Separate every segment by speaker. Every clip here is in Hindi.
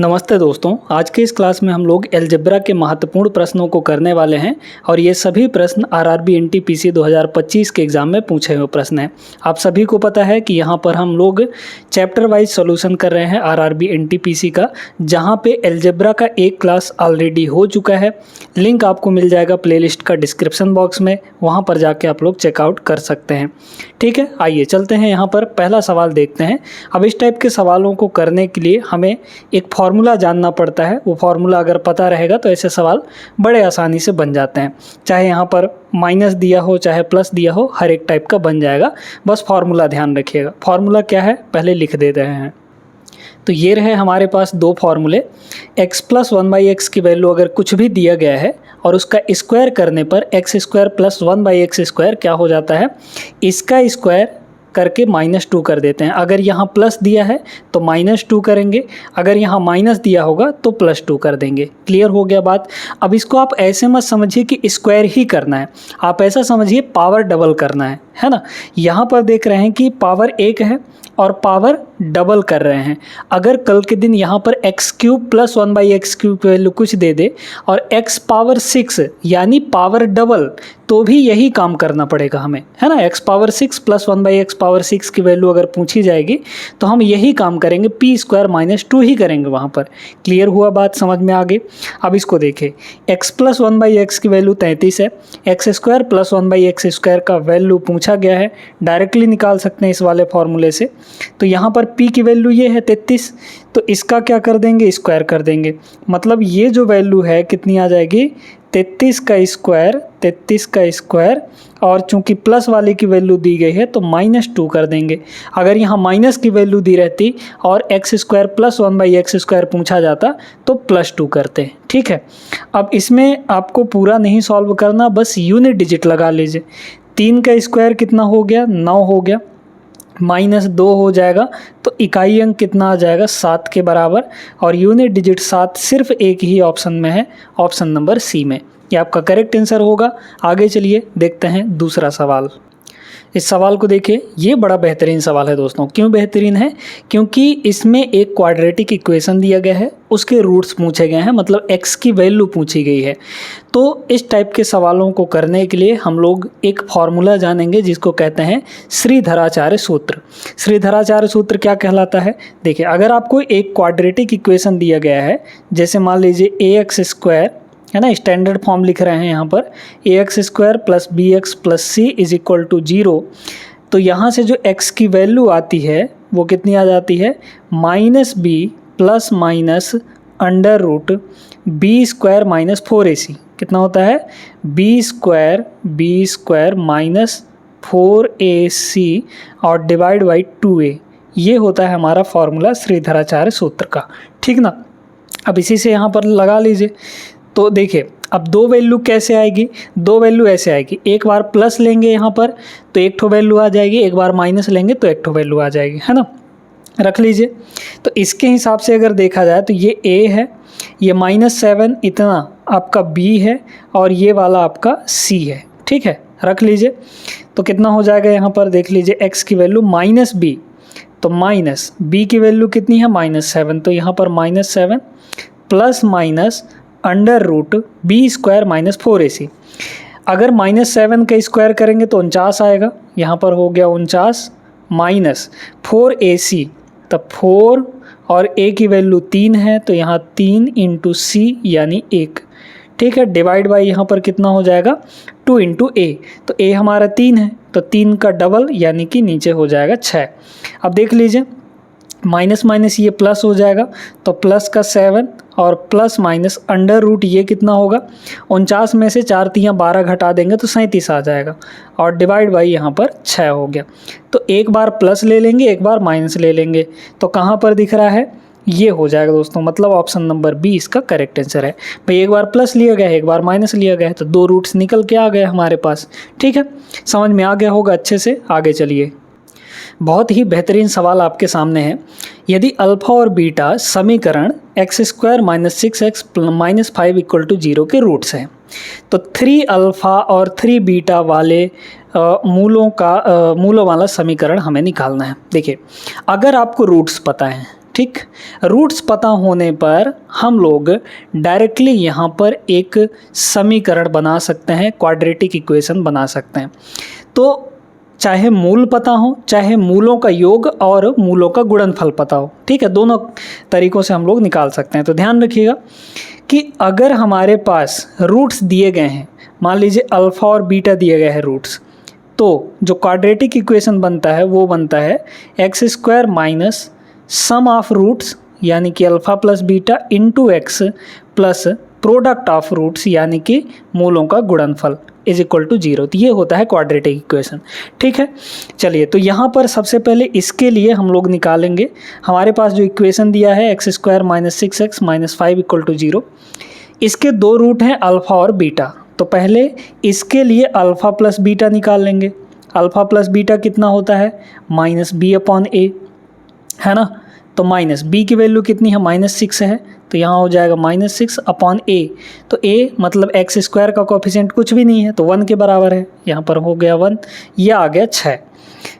Speaker 1: नमस्ते दोस्तों, आज के इस क्लास में हम लोग अलजेब्रा के महत्वपूर्ण प्रश्नों को करने वाले हैं और ये सभी प्रश्न आरआरबी एनटीपीसी 2025 के एग्ज़ाम में पूछे हुए प्रश्न हैं। आप सभी को पता है कि यहाँ पर हम लोग चैप्टर वाइज सॉल्यूशन कर रहे हैं आरआरबी एनटीपीसी का, जहाँ पे अलजेब्रा का एक क्लास ऑलरेडी हो चुका है। लिंक आपको मिल जाएगा प्लेलिस्ट का डिस्क्रिप्शन बॉक्स में, वहाँ पर जाके आप लोग चेकआउट कर सकते हैं। ठीक है, आइए चलते हैं यहाँ पर पहला सवाल देखते हैं। अब इस टाइप के सवालों को करने के लिए हमें एक फार्मूला जानना पड़ता है। वो फार्मूला अगर पता रहेगा तो ऐसे सवाल बड़े आसानी से बन जाते हैं। चाहे यहाँ पर माइनस दिया हो चाहे प्लस दिया हो, हर एक टाइप का बन जाएगा। बस फार्मूला ध्यान रखिएगा। फार्मूला क्या है पहले लिख देते हैं। तो ये रहे हमारे पास दो फार्मूले। x प्लस 1/x की वैल्यू अगर कुछ भी दिया गया है और उसका स्क्वायर करने पर x square plus 1/x square क्या हो जाता है, इसका स्क्वायर करके -2 कर देते हैं। अगर यहाँ प्लस दिया है तो -2 करेंगे, अगर यहाँ माइनस दिया होगा तो +2 कर देंगे। क्लियर हो गया बात। अब इसको आप ऐसे मत समझिए कि स्क्वायर ही करना है, आप ऐसा समझिए पावर डबल करना है ना। यहाँ पर देख रहे हैं कि पावर 1 है और पावर डबल कर रहे हैं। अगर कल के दिन यहाँ पर x³ प्लस 1/x³ वैल्यू कुछ दे दे और x पावर 6 यानी पावर डबल, तो भी यही काम करना पड़ेगा हमें, है ना। x power 6 plus 1/x power 6 की वैल्यू अगर पूछी जाएगी तो हम यही काम करेंगे, p² - 2 ही करेंगे वहाँ पर। क्लियर हुआ बात, समझ में आ गई। अब इसको देखें, x प्लस 1/x की वैल्यू 33 है, x² प्लस 1/x² का वैल्यू पूछा गया है, डायरेक्टली निकाल सकते हैं इस वाले फॉर्मूले से। तो यहाँ पर p की वैल्यू ये है 33, तो इसका क्या कर देंगे, स्क्वायर कर देंगे। मतलब ये जो वैल्यू है कितनी आ जाएगी, 33 का स्क्वायर और चूंकि प्लस वाले की वैल्यू दी गई है तो -2 कर देंगे। अगर यहाँ माइनस की वैल्यू दी रहती और x² प्लस 1/x² पूछा जाता तो +2 करते। ठीक है, अब इसमें आपको पूरा नहीं सॉल्व करना, बस यूनिट डिजिट लगा लीजिए। 3 का स्क्वायर कितना हो गया, 9 हो गया, -2 हो जाएगा तो इकाई अंक कितना आ जाएगा, 7 के बराबर। और यूनिट डिजिट 7 सिर्फ एक ही ऑप्शन में है, ऑप्शन नंबर सी में। ये आपका करेक्ट आंसर होगा। आगे चलिए देखते हैं दूसरा सवाल। इस सवाल को देखिए, ये बड़ा बेहतरीन सवाल है दोस्तों। क्यों बेहतरीन है, क्योंकि इसमें एक क्वाड्रेटिक इक्वेशन दिया गया है, उसके रूट्स पूछे गए हैं, मतलब x की वैल्यू पूछी गई है। तो इस टाइप के सवालों को करने के लिए हम लोग एक फार्मूला जानेंगे जिसको कहते हैं श्रीधराचार्य सूत्र। श्रीधराचार्य सूत्र क्या कहलाता है, देखिए अगर आपको एक क्वाड्रेटिक इक्वेशन दिया गया है, जैसे मान लीजिए ax² है ना, स्टैंडर्ड फॉर्म लिख रहे हैं यहाँ पर, ax² plus bx plus c is equal to 0। तो यहाँ से जो x की वैल्यू आती है वो कितनी आ जाती है, -b plus minus √ b² - 4ac। कितना होता है, b² माइनस 4ac और डिवाइड बाई 2a। ये होता है हमारा फॉर्मूला श्रीधराचार्य सूत्र का। ठीक ना, अब इसी से यहाँ पर लगा लीजिए। तो देखिए अब दो वैल्यू कैसे आएगी, दो वैल्यू ऐसे आएगी, एक बार प्लस लेंगे यहाँ पर तो एक ठो वैल्यू आ जाएगी, एक बार माइनस लेंगे तो एक ठो वैल्यू आ जाएगी, है ना। रख लीजिए। तो इसके हिसाब से अगर देखा जाए तो ये a है, ये -7 इतना आपका b है और ये वाला आपका c है। ठीक है, रख लीजिए। तो कितना हो जाएगा, यहाँ पर देख लीजिए x की वैल्यू -b, तो माइनस b की वैल्यू कितनी है, -7, तो यहाँ पर -7 प्लस माइनस √ b² - 4ac। अगर -7 का स्क्वायर करेंगे तो 49 आएगा, यहाँ पर हो गया 49 माइनस 4ac, तब 4 और a की वैल्यू 3 है तो यहाँ 3 × c यानी 1। ठीक है, डिवाइड बाई यहाँ पर कितना हो जाएगा, 2 × a, तो a हमारा 3 है तो 3 का डबल यानी कि नीचे हो जाएगा 6। अब देख लीजिए माइनस माइनस ये प्लस हो जाएगा तो प्लस का 7 और प्लस माइनस √ ये कितना होगा, 49 में से 4 × 12 घटा देंगे तो 37 आ जाएगा और डिवाइड बाई यहाँ पर 6 हो गया। तो एक बार प्लस ले लेंगे, एक बार माइनस ले लेंगे, तो कहाँ पर दिख रहा है, ये हो जाएगा दोस्तों। मतलब ऑप्शन नंबर बी इसका करेक्ट आंसर है। भाई एक बार प्लस लिया गया है, एक बार माइनस लिया गया है, तो दो रूट्स निकल के आ गए हमारे पास। ठीक है, समझ में आ गया होगा अच्छे से। आगे चलिए, बहुत ही बेहतरीन सवाल आपके सामने है। यदि अल्फा और बीटा समीकरण x² - 6x - 5 = 0 के रूट्स हैं, तो 3 अल्फा और 3 बीटा वाले मूलों वाला समीकरण हमें निकालना है। देखिए अगर आपको रूट्स पता है, ठीक, रूट्स पता होने पर हम लोग डायरेक्टली यहाँ पर एक समीकरण बना सकते हैं, क्वाड्रेटिक इक्वेशन बना सकते हैं। तो चाहे मूल पता हो, चाहे मूलों का योग और मूलों का गुणनफल पता हो, ठीक है, दोनों तरीक़ों से हम लोग निकाल सकते हैं। तो ध्यान रखिएगा कि अगर हमारे पास रूट्स दिए गए हैं, मान लीजिए अल्फ़ा और बीटा दिए गए हैं रूट्स, तो जो क्वाड्रेटिक इक्वेशन बनता है वो बनता है x square minus sum of roots यानी कि alpha plus beta into x plus product of roots यानी कि मूलों का गुणनफल इज इक्वल टू 0। तो ये होता है क्वाड्रेटिक इक्वेशन, ठीक है। चलिए, तो यहाँ पर सबसे पहले इसके लिए हम लोग निकालेंगे, हमारे पास जो इक्वेशन दिया है x square minus 6x minus 5 equal to 0, इसके दो रूट हैं अल्फ़ा और बीटा। तो पहले इसके लिए अल्फ़ा प्लस बीटा निकाल लेंगे। अल्फ़ा प्लस बीटा कितना होता है, माइनस बी अपॉन ए, है ना। तो माइनस बी की वैल्यू कितनी है, माइनस 6 है, तो यहाँ हो जाएगा माइनस 6 अपॉन ए। तो ए मतलब एक्स स्क्वायर का कोफिशिएंट कुछ भी नहीं है तो 1 के बराबर है, यहाँ पर हो गया 1, यह आ गया 6।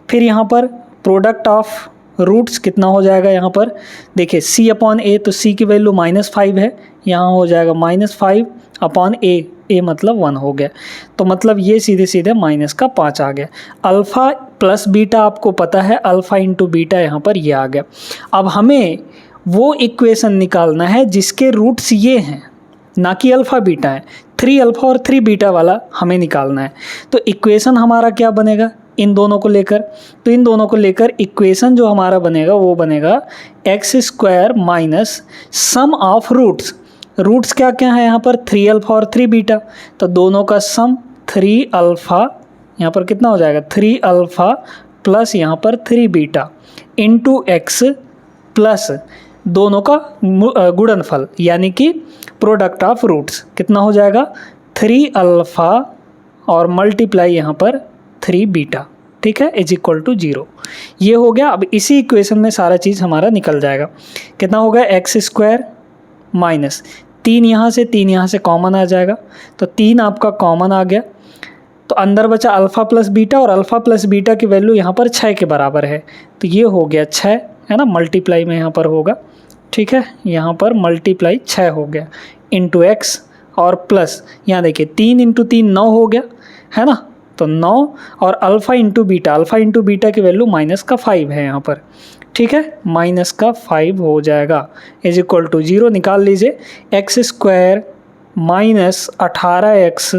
Speaker 1: फिर यहाँ पर प्रोडक्ट ऑफ रूट्स कितना हो जाएगा, यहाँ पर देखिए सी अपॉन ए, तो सी की वैल्यू माइनस 5 है, यहाँ हो जाएगा माइनस 5 अपॉन ए, ए मतलब 1 हो गया। तो मतलब ये सीधे सीधे माइनस का 5 आ गया। अल्फ़ा प्लस बीटा आपको पता है, अल्फ़ा इंटू बीटा यहाँ पर ये आ गया। अब हमें वो इक्वेशन निकालना है जिसके रूट्स ये हैं, ना कि अल्फ़ा बीटा है। 3 अल्फ़ा और 3 बीटा वाला हमें निकालना है। तो इक्वेशन हमारा क्या बनेगा इन दोनों को लेकर, तो इन दोनों को लेकर इक्वेशन जो हमारा बनेगा वो बनेगा x square minus sum of roots. Roots क्या क्या है यहाँ पर, 3 अल्फ़ा और 3 बीटा, तो दोनों का सम 3 अल्फ़ा, यहाँ पर कितना हो जाएगा 3 अल्फ़ा प्लस यहाँ पर 3 बीटा इंटू एक्स प्लस दोनों का गुणनफल यानी कि प्रोडक्ट ऑफ रूट्स कितना हो जाएगा 3 अल्फ़ा और मल्टीप्लाई यहाँ पर 3 बीटा, ठीक है, इज इक्वल टू 0। ये हो गया। अब इसी इक्वेशन में सारा चीज़ हमारा निकल जाएगा। कितना हो गया एक्स स्क्वायर माइनस 3 यहाँ से 3 यहाँ से कॉमन आ जाएगा, तो 3 आपका कॉमन आ गया, तो अंदर बचा अल्फ़ा प्लस बीटा और अल्फ़ा प्लस बीटा की वैल्यू यहाँ पर 6 के बराबर है, तो ये हो गया 6, है ना, मल्टीप्लाई में यहाँ पर होगा, ठीक है, यहाँ पर मल्टीप्लाई 6 हो गया इंटू एक्स और प्लस यहाँ देखिए 3 इंटू 3 9 हो गया, है ना, तो 9 और अल्फ़ा इंटू बीटा की वैल्यू माइनस का 5 है यहाँ पर, ठीक है, माइनस का 5 हो जाएगा इज इक्वल टू 0। निकाल लीजिए एक्स स्क्वायर माइनस 18x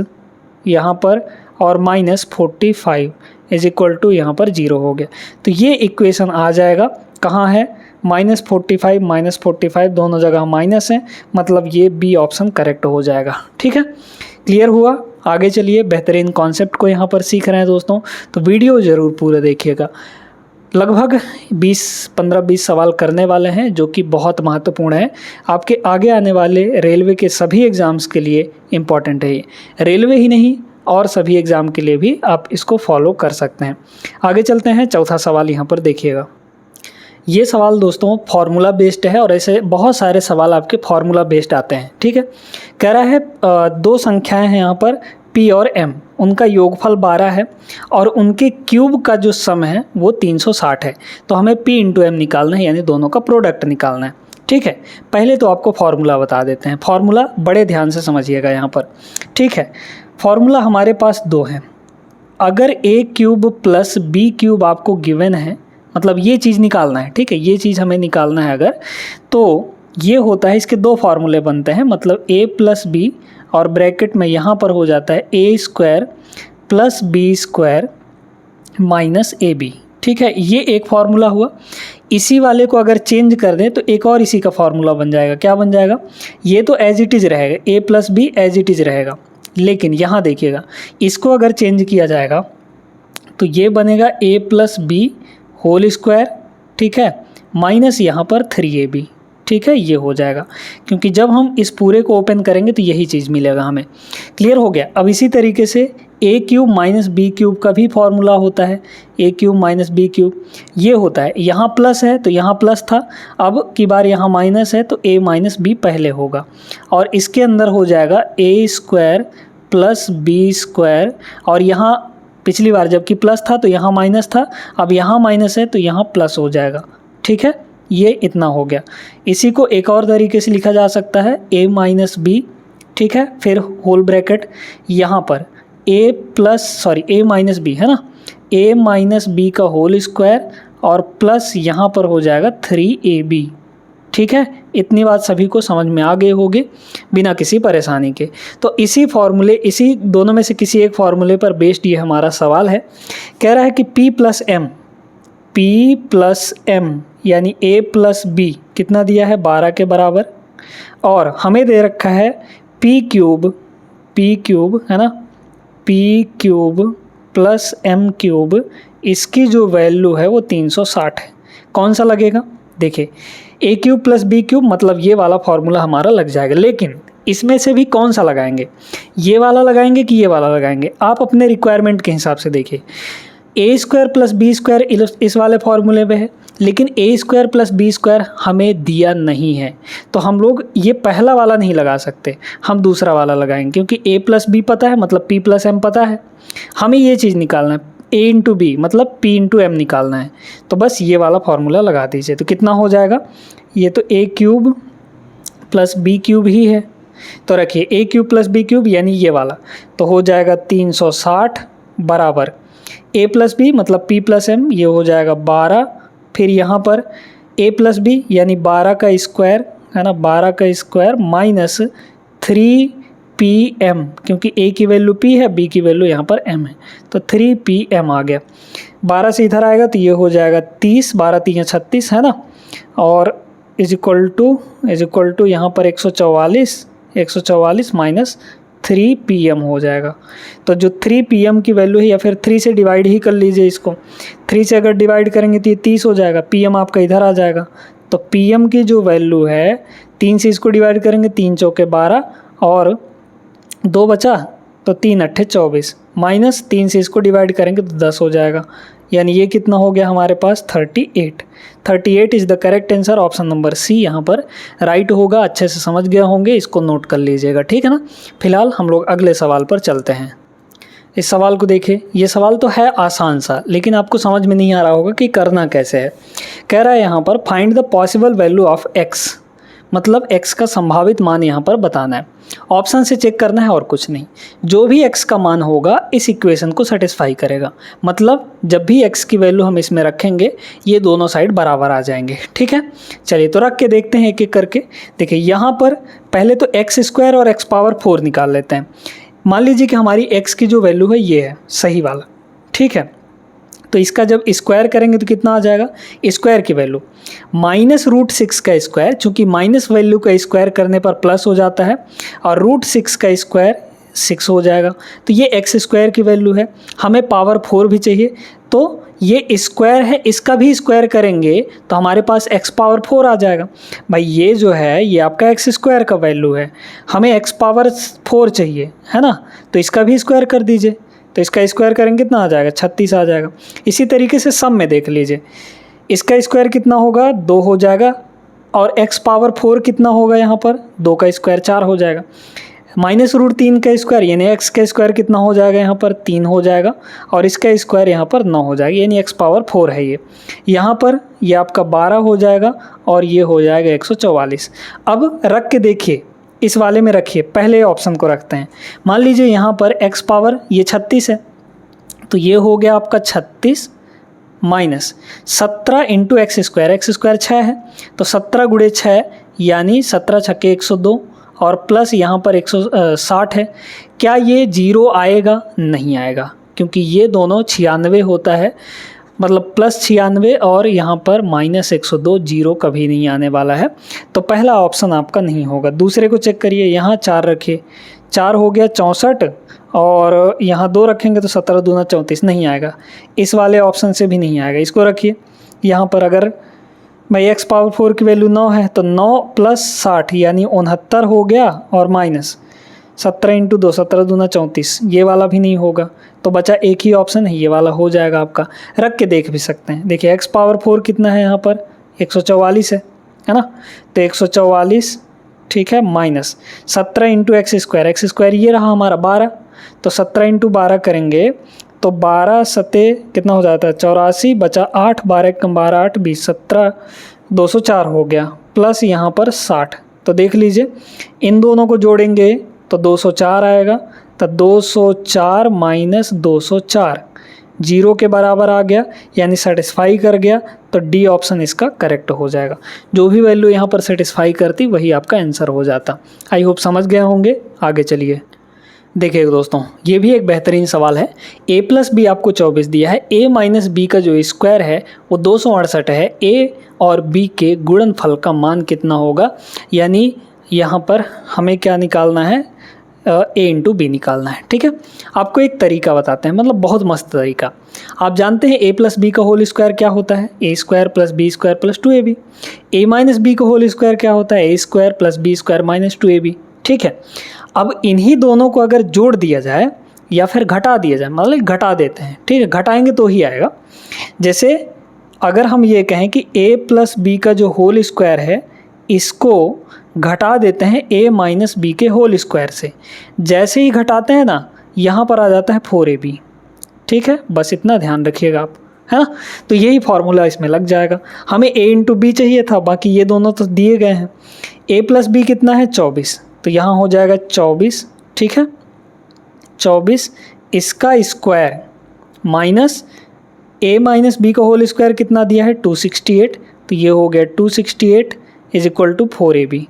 Speaker 1: यहाँ पर और माइनस 45 इज इक्वल टू यहाँ पर 0 हो गया। तो ये इक्वेशन आ जाएगा, कहाँ है, माइनस 45 दोनों जगह माइनस है, मतलब ये बी ऑप्शन करेक्ट हो जाएगा, ठीक है। क्लियर हुआ। आगे चलिए, बेहतरीन कॉन्सेप्ट को यहाँ पर सीख रहे हैं दोस्तों, तो वीडियो ज़रूर पूरा देखिएगा। लगभग 15-20 सवाल करने वाले हैं जो कि बहुत महत्वपूर्ण है, आपके आगे आने वाले रेलवे के सभी एग्ज़ाम्स के लिए इम्पॉर्टेंट है। ये रेलवे ही नहीं और सभी एग्ज़ाम के लिए भी आप इसको फॉलो कर सकते हैं। आगे चलते हैं, चौथा सवाल यहाँ पर देखिएगा। ये सवाल दोस्तों फार्मूला बेस्ड है और ऐसे बहुत सारे सवाल आपके फार्मूला बेस्ड आते हैं, ठीक है। कह रहा है 2 संख्याएं हैं यहाँ पर P और M, उनका योगफल 12 है और उनके क्यूब का जो सम है वो 360 है। तो हमें P इंटू M निकालना है, यानी दोनों का प्रोडक्ट निकालना है, ठीक है। पहले तो आपको फार्मूला बता देते हैं, फार्मूला बड़े ध्यान से समझिएगा यहाँ पर, ठीक है। फार्मूला हमारे पास 2 हैं। अगर A cube plus B cube आपको गिवन है, मतलब ये चीज़ निकालना है, ठीक है, ये चीज़ हमें निकालना है अगर, तो ये होता है, इसके 2 फार्मूले बनते हैं, मतलब A प्लस B और ब्रैकेट में यहाँ पर हो जाता है A square plus B square minus AB, ठीक है, ये एक फार्मूला हुआ। इसी वाले को अगर चेंज कर दें तो एक और इसी का फार्मूला बन जाएगा। क्या बन जाएगा, ये तो एज इट इज़ रहेगा, A plus B as it is रहेगा, लेकिन यहाँ देखिएगा इसको अगर चेंज किया जाएगा तो ये बनेगा A plus B whole square, ठीक है, माइनस यहाँ पर 3AB, ठीक है, ये हो जाएगा, क्योंकि जब हम इस पूरे को ओपन करेंगे तो यही चीज़ मिलेगा हमें। क्लियर हो गया। अब इसी तरीके से A cube minus B cube का भी फॉर्मूला होता है, A cube minus B cube, ये होता है, यहाँ प्लस है तो यहाँ प्लस था, अब की बार यहाँ माइनस है तो A माइनस B पहले होगा, और इसके अंदर हो जाएगा A square plus B square, और यहाँ पिछली बार जबकि प्लस था तो यहाँ माइनस था, अब यहाँ माइनस है तो यहाँ प्लस हो जाएगा, ठीक है, ये इतना हो गया। इसी को एक और तरीके से लिखा जा सकता है a माइनस बी, ठीक है, फिर होल ब्रैकेट यहाँ पर a माइनस बी है ना, a माइनस बी का होल स्क्वायर और प्लस यहाँ पर हो जाएगा 3ab, ठीक है। इतनी बात सभी को समझ में आ गए होगी बिना किसी परेशानी के। तो इसी फॉर्मूले, इसी दोनों में से किसी एक फॉर्मूले पर बेस्ड ये हमारा सवाल है। कह रहा है कि p प्लस m यानी a प्लस b कितना दिया है 12 के बराबर, और हमें दे रखा है p क्यूब है ना, p cube plus m cube, इसकी जो वैल्यू है वो 360 है। कौन सा लगेगा? देखिए a cube plus b cube मतलब ये वाला फॉर्मूला हमारा लग जाएगा, लेकिन इसमें से भी कौन सा लगाएंगे, ये वाला लगाएंगे कि ये वाला लगाएंगे? आप अपने रिक्वायरमेंट के हिसाब से देखिए। ए स्क्वायर प्लस बी स्क्वायर इस वाले फॉर्मूले पे है, लेकिन ए स्क्वायर प्लस बी स्क्वायर हमें दिया नहीं है, तो हम लोग ये पहला वाला नहीं लगा सकते, हम दूसरा वाला लगाएंगे, क्योंकि ए प्लस बी पता है मतलब पी प्लस एम पता है। हमें ये चीज़ निकालना है, ए इंटू बी मतलब पी इंटू एम निकालना है, तो बस ये वाला फॉर्मूला लगा दीजिए। तो कितना हो जाएगा? ये तो ए क्यूब प्लस बी क्यूब ही है, तो रखिए ए क्यूब प्लस बी क्यूब यानी ये वाला, तो हो जाएगा 360 बराबर a प्लस बी मतलब p प्लस एम, ये हो जाएगा 12, फिर यहाँ पर a प्लस बी यानी 12 का स्क्वायर है ना, 12 का स्क्वायर माइनस 3pm, क्योंकि a की वैल्यू p है, b की वैल्यू यहाँ पर m है, तो 3pm आ गया। 12 से इधर आएगा तो ये हो जाएगा 30, 12 3 36 है ना, और इज इक्वल टू यहाँ पर 144 माइनस 3pm हो जाएगा। तो जो 3pm की वैल्यू है, या फिर 3 से डिवाइड ही कर लीजिए इसको, 3 से अगर डिवाइड करेंगे तो ये 30 हो जाएगा, pm आपका इधर आ जाएगा। तो pm की जो वैल्यू है 3 से इसको डिवाइड करेंगे, 3 चौके 12 और 2 बचा, तो 3 अट्ठे 24 माइनस 3 से इसको डिवाइड करेंगे तो 10 हो जाएगा, यानी ये कितना हो गया हमारे पास 38 is the correct answer. Option number C यहाँ पर राइट होगा। अच्छे से समझ गए होंगे, इसको नोट कर लीजिएगा, ठीक है ना। फिलहाल हम लोग अगले सवाल पर चलते हैं। इस सवाल को देखिए, ये सवाल तो है आसान सा, लेकिन आपको समझ में नहीं आ रहा होगा कि करना कैसे है। कह रहा है यहाँ पर find the possible value of x, मतलब x का संभावित मान यहाँ पर बताना है। ऑप्शन से चेक करना है और कुछ नहीं। जो भी x का मान होगा इस इक्वेशन को सेटिस्फाई करेगा, मतलब जब भी x की वैल्यू हम इसमें रखेंगे ये दोनों साइड बराबर आ जाएंगे, ठीक है। चलिए तो रख के देखते हैं एक एक करके। देखिए यहाँ पर पहले तो x स्क्वायर और x पावर 4 निकाल लेते हैं। मान लीजिए कि हमारी x की जो वैल्यू है ये है सही वाला, ठीक है। तो इसका जब स्क्वायर करेंगे तो कितना आ जाएगा? स्क्वायर की वैल्यू -√6 का स्क्वायर, चूँकि माइनस वैल्यू का स्क्वायर करने पर प्लस हो जाता है, और √6 का स्क्वायर 6 हो जाएगा। तो ये x स्क्वायर की वैल्यू है, हमें पावर 4 भी चाहिए, तो ये स्क्वायर है, इसका भी स्क्वायर करेंगे तो हमारे पास x पावर 4 आ जाएगा। भाई ये जो है ये आपका x स्क्वायर का वैल्यू है, हमें x पावर 4 चाहिए है ना, तो इसका भी स्क्वायर कर दीजिए। तो इसका स्क्वायर करेंगे कितना आ जाएगा? 36 आ जाएगा। इसी तरीके से सम में देख लीजिए, इसका स्क्वायर कितना होगा? 2 हो जाएगा, और x पावर 4 कितना होगा यहाँ पर? 2 का स्क्वायर 4 हो जाएगा, -√3 का स्क्वायर यानी x का स्क्वायर कितना हो जाएगा यहाँ पर? 3 हो जाएगा, और इसका स्क्वायर यहाँ पर 9 हो जाएगा, यानी x पावर 4 है ये। यहाँ पर ये आपका 12 हो जाएगा, और ये हो जाएगा 144। अब रख के देखिए, इस वाले में रखिए, पहले ऑप्शन को रखते हैं। मान लीजिए यहाँ पर x पावर ये 36 है, तो ये हो गया आपका 36 माइनस 17 इंटू एक्स स्क्वायर 6 है, तो 17 गुणे 6 यानी 17 छक्के 102, और प्लस यहाँ पर 160 है। क्या ये 0 आएगा? नहीं आएगा, क्योंकि ये दोनों 96 होता है, मतलब +96 और यहाँ पर -102, 0 कभी नहीं आने वाला है, तो पहला ऑप्शन आपका नहीं होगा। दूसरे को चेक करिए, यहाँ 4 रखिए, 4 हो गया 64, और यहाँ 2 रखेंगे तो 17 दूना 34, नहीं आएगा। इस वाले ऑप्शन से भी नहीं आएगा। इसको रखिए, यहाँ पर अगर भाई x पावर 4 की वैल्यू 9 है, तो 9 + 60 यानी 69 हो गया, और माइनस 17 × 2 17 दूना 34, ये वाला भी नहीं होगा। तो बचा एक ही ऑप्शन है, ये वाला हो जाएगा आपका। रख के देख भी सकते हैं। देखिए x पावर 4 कितना है यहाँ पर? 144 है ना, तो 144 ठीक है, माइनस 17 × x स्क्वायर ये रहा हमारा 12, तो 17 × 12 करेंगे तो 12 सते कितना हो जाता है? 84, बचा 8, 12 × 12 8 20, 17 204 हो गया प्लस यहाँ पर 60। तो देख लीजिए इन दोनों को जोड़ेंगे तो 204 आएगा, तो 204 माइनस 204 जीरो के बराबर आ गया, यानी सेटिस्फाई कर गया। तो डी ऑप्शन इसका करेक्ट हो जाएगा। जो भी वैल्यू यहाँ पर सेटिस्फाई करती वही आपका आंसर हो जाता। आई होप समझ गए होंगे। आगे चलिए देखिए दोस्तों, ये भी एक बेहतरीन सवाल है। a प्लस बी आपको 24 दिया है, a माइनस बी का जो स्क्वायर है वो 268 है। a और b के गुणनफल का मान कितना होगा, यानी यहाँ पर हमें क्या निकालना है, a इंटू बी निकालना है। ठीक है, आपको एक तरीका बताते हैं, मतलब बहुत मस्त तरीका। आप जानते हैं a प्लस बी का होल स्क्वायर क्या होता है, a square plus B square plus 2ab। a minus B का होल स्क्वायर क्या होता है, a square plus B square minus 2ab। ठीक है, अब इन्हीं दोनों को अगर जोड़ दिया जाए या फिर घटा दिया जाए, मतलब घटा देते हैं, ठीक है, घटाएंगे तो ही आएगा। जैसे अगर हम ये कहें कि a प्लस बी का जो होल स्क्वायर है इसको घटा देते हैं a माइनस बी के होल स्क्वायर से, जैसे ही घटाते हैं ना यहाँ पर आ जाता है 4ab। ठीक है, बस इतना ध्यान रखिएगा आप, है ना। तो यही फार्मूला इसमें लग जाएगा। हमें a इंटू बी चाहिए था, बाकी ये दोनों तो दिए गए हैं। a प्लस बी कितना है 24, तो यहाँ हो जाएगा 24। ठीक है, 24 इसका square minus a minus B का होल स्क्वायर कितना दिया है 268, तो ये हो गया 268 इज इक्वल टू 4ab।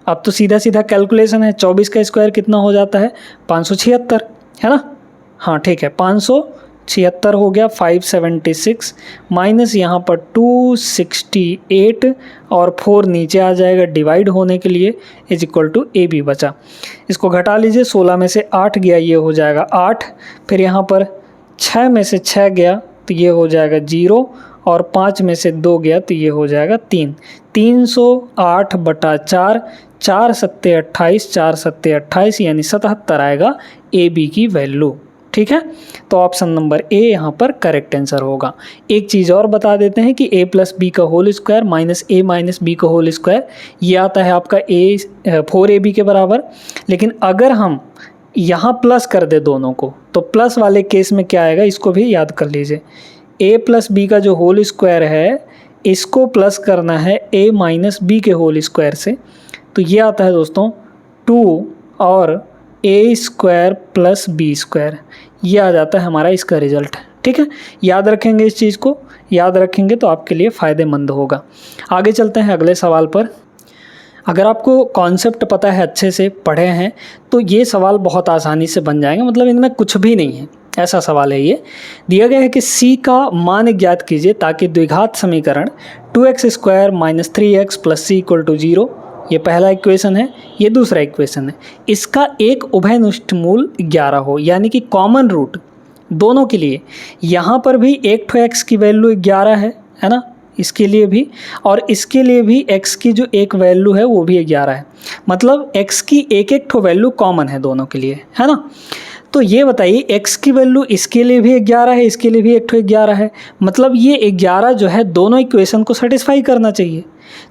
Speaker 1: अब तो सीधा सीधा कैलकुलेशन है, 24 का स्क्वायर कितना हो जाता है 576, है ना। हाँ ठीक है, 576 हो गया 576 माइनस यहाँ पर 268 और 4 नीचे आ जाएगा डिवाइड होने के लिए, is equal to A B बचा। इसको घटा लीजिए, 16 में से 8 गया, ये हो जाएगा 8। फिर यहाँ पर 6 में से 6 गया तो ये हो जाएगा 0, और 5 में से 2 गया तो ये हो जाएगा 3। 308/4, 4 सत्ते 28, 4 सत्ते 28 यानी 77 आएगा ए बी की वैल्यू। ठीक है, तो ऑप्शन नंबर ए यहाँ पर करेक्ट आंसर होगा। एक चीज़ और बता देते हैं कि a प्लस बी का whole square minus a minus B का होल स्क्वायर, ये आता है आपका 4ab के बराबर। लेकिन अगर हम यहाँ प्लस कर दे दोनों को, तो प्लस वाले केस में क्या आएगा, इसको भी याद कर लीजिए। a प्लस बी का जो होल स्क्वायर है इसको प्लस करना है a माइनस बी के होल स्क्वायर से, तो ये आता है दोस्तों 2 और a square plus B square, ये आ जाता है हमारा इसका रिजल्ट। ठीक है, याद रखेंगे, इस चीज़ को याद रखेंगे तो आपके लिए फ़ायदेमंद होगा। आगे चलते हैं अगले सवाल पर। अगर आपको कॉन्सेप्ट पता है, अच्छे से पढ़े हैं, तो ये सवाल बहुत आसानी से बन जाएंगे, मतलब इनमें कुछ भी नहीं है, ऐसा सवाल है। ये दिया गया है कि c का मान ज्ञात कीजिए ताकि द्विघात समीकरण 2x square minus 3x plus C equal to 0, ये पहला इक्वेशन है। ये दूसरा इक्वेशन है, इसका एक उभयनिष्ठ मूल 11 हो, यानी कि कॉमन रूट दोनों के लिए। यहाँ पर भी एक ठो x की वैल्यू 11 है ना, इसके लिए भी, और इसके लिए भी x की जो एक वैल्यू है वो भी 11 है। मतलब x की एक एक ठो वैल्यू कॉमन है दोनों के लिए, है ना। तो ये बताइए x की वैल्यू इसके लिए भी 11 है, इसके लिए भी एक ठो 11 है, मतलब ये 11 जो है दोनों इक्वेशन को सेटिस्फाई करना चाहिए।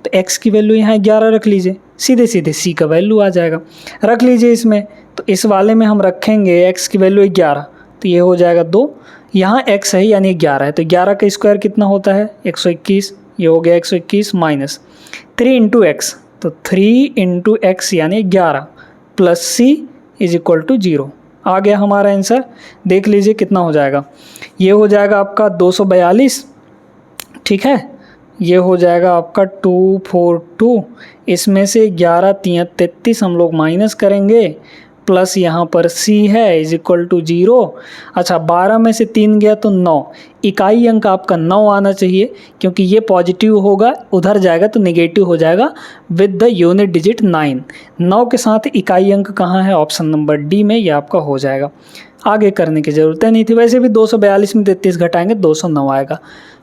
Speaker 1: तो x की वैल्यू यहाँ 11 रख लीजिए, सीधे सीधे c का वैल्यू आ जाएगा, रख लीजिए इसमें। तो इस वाले में हम रखेंगे x की वैल्यू 11, तो ये हो जाएगा 2, यहाँ x है यानी 11 है, तो 11 का स्क्वायर कितना होता है 121, ये हो गया 121 माइनस 3 इंटू एक्स, तो 3 इंटू एक्स यानी 11 plus c is equal to 0। आ गया हमारा आंसर, देख लीजिए कितना हो जाएगा। ये हो जाएगा आपका 242, ठीक है, ये हो जाएगा आपका 242, इसमें से 11 3 33 हम लोग माइनस करेंगे, प्लस यहाँ पर c है इज इक्वल टू 0। अच्छा, 12 में से 3 गया तो 9, इकाई अंक आपका 9 आना चाहिए, क्योंकि ये पॉजिटिव होगा, उधर जाएगा तो नेगेटिव हो जाएगा विद द यूनिट डिजिट 9। 9 के साथ इकाई अंक कहाँ है, ऑप्शन नंबर डी में, ये आपका हो जाएगा। आगे करने की ज़रूरत नहीं थी, वैसे भी 242 में 33 घटाएंगे 209 आएगा।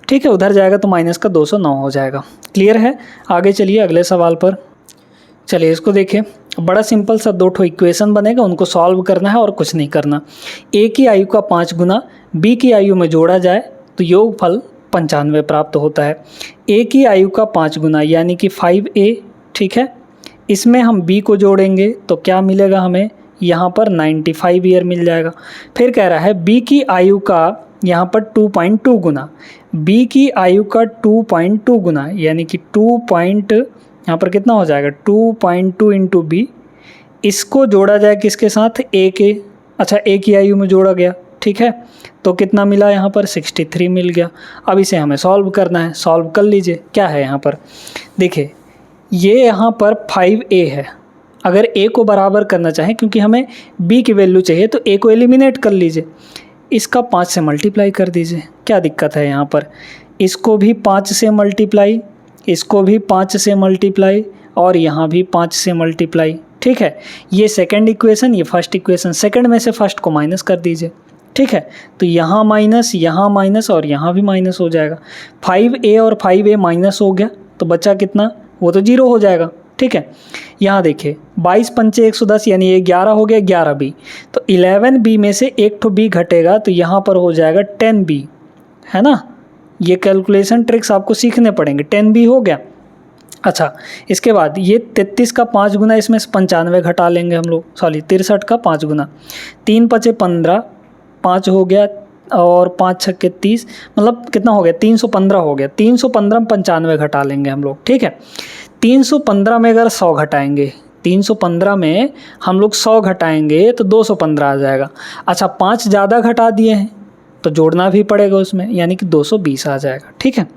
Speaker 1: ठीक है, उधर जाएगा तो माइनस का 209 हो जाएगा। क्लियर है, आगे चलिए अगले सवाल पर। चलिए इसको देखिए, बड़ा सिंपल सा 2 ठो इक्वेशन बनेगा, उनको सॉल्व करना है और कुछ नहीं करना। a की आयु का 5 गुना b की आयु में जोड़ा जाए तो योगफल 95 प्राप्त होता है। a की आयु का 5 गुना यानी कि 5a, ठीक है, इसमें हम b को जोड़ेंगे तो क्या मिलेगा हमें, यहाँ पर 95 ईयर मिल जाएगा। फिर कह रहा है b की आयु का यहाँ पर 2.2 गुना, बी की आयु का 2.2 गुना, यानी कि 2 यहाँ पर कितना हो जाएगा 2.2 इंटू बी, इसको जोड़ा जाए किसके साथ, ए के, अच्छा ए की आयु में जोड़ा गया, ठीक है, तो कितना मिला यहाँ पर 63 मिल गया। अब इसे हमें सॉल्व करना है, सॉल्व कर लीजिए। क्या है यहाँ पर, देखिए ये यहाँ पर 5a है, अगर a को बराबर करना चाहें, क्योंकि हमें b की वैल्यू चाहिए, तो a को एलिमिनेट कर लीजिए, इसका 5 से मल्टीप्लाई कर दीजिए। क्या दिक्कत है यहाँ पर, इसको भी 5 से मल्टीप्लाई, इसको भी 5 से मल्टीप्लाई, और यहाँ भी 5 से मल्टीप्लाई, ठीक है। ये सेकंड इक्वेशन, ये फर्स्ट इक्वेशन, सेकंड में से फर्स्ट को माइनस कर दीजिए, ठीक है। तो यहाँ माइनस और यहाँ भी माइनस हो जाएगा। 5a और 5a माइनस हो गया, तो बचा कितना, वो तो 0 हो जाएगा, ठीक है। यहाँ देखिए 22 पंचे 110, यानी ये 11 हो गया, 11b, तो 11b में से एक तो b घटेगा, तो यहाँ पर हो जाएगा 10b, है ना। ये कैलकुलेशन ट्रिक्स आपको सीखने पड़ेंगे। 10b हो गया। अच्छा, इसके बाद ये 33 का 5 गुना, इसमें से 95 घटा लेंगे हम लोग, सॉरी 63 का 5 गुना, 3 पचे 15, 5 हो गया, और 5 छक्के 30, मतलब कितना हो गया 315 हो गया। 315 में 95 घटा लेंगे हम लोग, ठीक है। 315 में अगर 100 घटाएंगे, 315 में हम लोग 100 घटाएंगे तो 215 आ जाएगा। अच्छा, 5 ज़्यादा घटा दिए हैं तो जोड़ना भी पड़ेगा उसमें, यानी कि 220 आ जाएगा, ठीक है।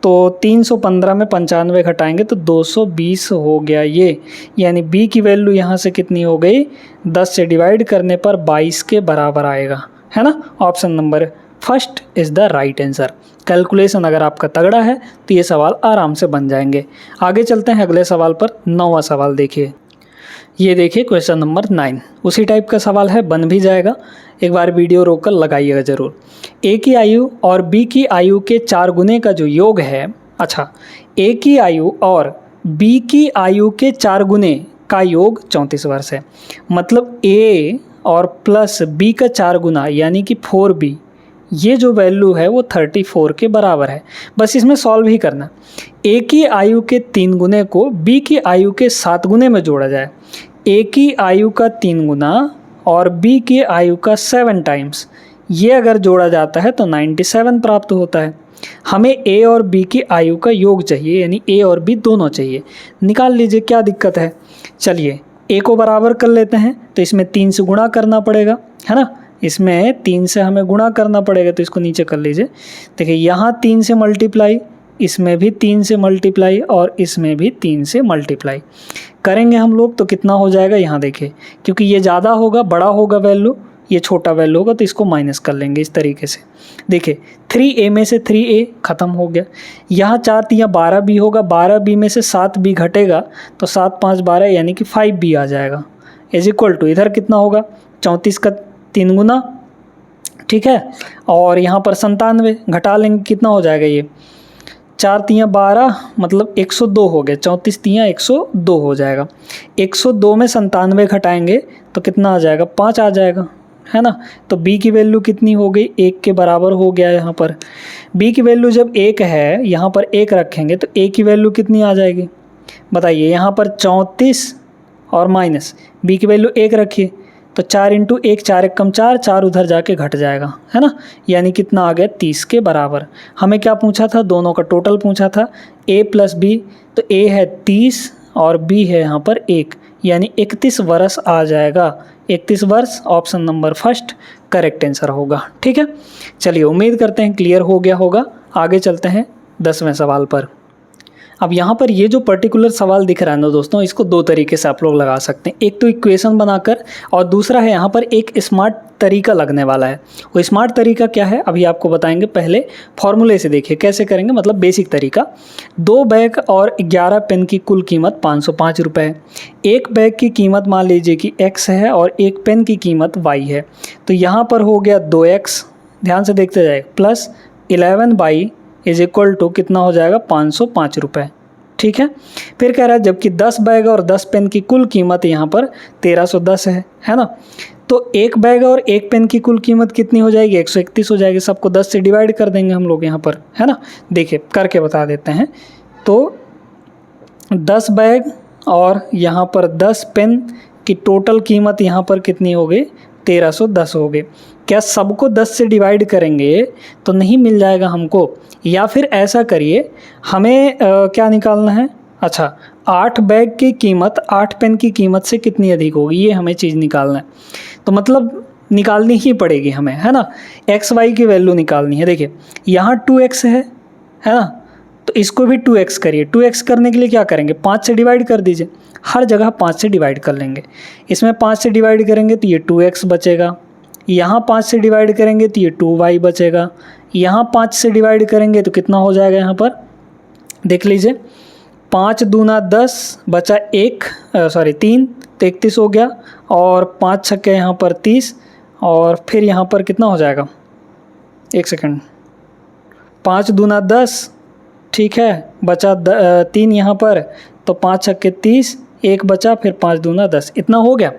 Speaker 1: तो 315 में 95 घटाएंगे तो 220 हो गया ये, यानी b की वैल्यू यहाँ से कितनी हो गई, 10 से डिवाइड करने पर 22 के बराबर आएगा, है ना। Option number first is the right answer. Calculation अगर आपका तगड़ा है तो ये सवाल आराम से बन जाएंगे। आगे चलते हैं अगले सवाल पर। 9वां सवाल देखिए, ये देखिए क्वेश्चन नंबर 9, उसी टाइप का सवाल है, बन भी जाएगा, एक बार वीडियो रोककर लगाइएगा ज़रूर। ए की आयु और बी की आयु के 4 गुने का जो योग है, अच्छा ए की आयु और बी की आयु के 4 गुने का योग 34 वर्ष है, मतलब ए और प्लस बी का 4 गुना यानी कि 4b, ये जो वैल्यू है वो 34 के बराबर है। बस इसमें सॉल्व ही करना। ए की आयु के 3 गुने को बी की आयु के 7 गुने में जोड़ा जाए, ए की आयु का 3 गुना और बी की आयु का 7 टाइम्स, ये अगर जोड़ा जाता है तो 97 प्राप्त होता है। हमें ए और बी की आयु का योग चाहिए, यानी ए और बी दोनों चाहिए। निकाल लीजिए, क्या दिक्कत है। चलिए ए को बराबर कर लेते हैं, तो इसमें 3 से गुणा करना पड़ेगा, है ना। इसमें 3 से हमें गुणा करना पड़ेगा, तो इसको नीचे कर लीजिए। देखिए यहाँ 3 से मल्टीप्लाई, इसमें भी 3 से मल्टीप्लाई, और इसमें भी 3 से मल्टीप्लाई करेंगे हम लोग, तो कितना हो जाएगा। यहाँ देखिए, क्योंकि ये ज़्यादा होगा, बड़ा होगा वैल्यू, ये छोटा वैल्यू होगा, तो इसको माइनस कर लेंगे इस तरीके से। देखिए 3a में से 3a ख़त्म हो गया, यहाँ 4 तियाँ 12b होगा, 12b में से 7b घटेगा, तो 7 5 12, यानी कि 5b आ जाएगा, इज इक्वल टू इधर कितना होगा 34 का 3 गुना, ठीक है, और यहाँ पर 97 घटा लेंगे, कितना हो जाएगा ये 4 तियाँ 12, मतलब 102 हो गया, 34 तियाँ 102 हो जाएगा। 102 में 97 घटाएंगे तो कितना आ जाएगा 5 आ जाएगा, है ना। तो b की वैल्यू कितनी हो गई, 1 के बराबर हो गया। यहाँ पर b की वैल्यू जब 1 है, यहाँ पर 1 रखेंगे तो a की वैल्यू कितनी आ जाएगी बताइए। यहाँ पर 34 और माइनस b की वैल्यू 1 रखिए, तो 4 इंटू 1, 4 1 कम 4, 4 उधर जाके घट जाएगा, है ना, यानी कितना आ गया 30 के बराबर। हमें क्या पूछा था, दोनों का टोटल पूछा था, a प्लस b, तो a है 30 और b है यहाँ पर 1, यानी 31 वर्ष आ जाएगा। 31 वर्ष option number first correct answer होगा, ठीक है। चलिए उम्मीद करते हैं क्लियर हो गया होगा। आगे चलते हैं 10वें सवाल पर। अब यहाँ पर ये जो पर्टिकुलर सवाल दिख रहा है ना दोस्तों, इसको 2 तरीके से आप लोग लगा सकते हैं। एक तो इक्वेशन बनाकर, और दूसरा है यहाँ पर एक स्मार्ट तरीका लगने वाला है। वो स्मार्ट तरीका क्या है अभी आपको बताएंगे। पहले फॉर्मूले से देखिए कैसे करेंगे, मतलब बेसिक तरीका। 2 बैग और 11 पेन की कुल कीमत 505 रुपये है। एक बैग की कीमत मान लीजिए कि x है और एक पेन की कीमत y है, तो यहाँ पर हो गया 2x, ध्यान से देखते जाए, plus 11y is equal to कितना हो जाएगा 505 रुपये, ठीक है। फिर कह रहा है जबकि 10 बैग और 10 पेन की कुल कीमत यहाँ पर 1310 है ना। तो एक बैग और एक पेन की कुल कीमत कितनी हो जाएगी 131 हो जाएगी। सबको 10 से डिवाइड कर देंगे हम लोग यहाँ पर, है ना। देखिए करके बता देते हैं। तो 10 बैग और यहाँ पर 10 पेन की टोटल कीमत यहाँ पर कितनी हो गई 1310 हो गए। क्या सबको 10 से डिवाइड करेंगे तो नहीं मिल जाएगा हमको, या फिर ऐसा करिए, हमें क्या निकालना है, अच्छा 8 बैग की कीमत 8 पेन की कीमत से कितनी अधिक होगी, ये हमें चीज़ निकालना है। तो मतलब निकालनी ही पड़ेगी हमें, है ना, एक्स वाई की वैल्यू निकालनी है। देखिए यहाँ 2x है ना, तो इसको भी 2x करिए। 2x करने के लिए क्या करेंगे, 5 से डिवाइड कर दीजिए, हर जगह 5 से डिवाइड कर लेंगे। इसमें 5 से डिवाइड करेंगे तो ये 2x बचेगा, यहाँ 5 से डिवाइड करेंगे तो ये 2y बचेगा, यहाँ 5 से डिवाइड करेंगे तो कितना हो जाएगा, यहाँ पर देख लीजिए 5 दूना 10 बचा 3 तो 31 हो गया, और 5 छक्के यहाँ पर 30, और फिर यहाँ पर कितना हो जाएगा, 1 सेकंड, 5 दूना 10, ठीक है, बचा 3 यहाँ पर, तो 5 छक्के 30, 1 बचा, फिर 5 दूना 10, इतना हो गया,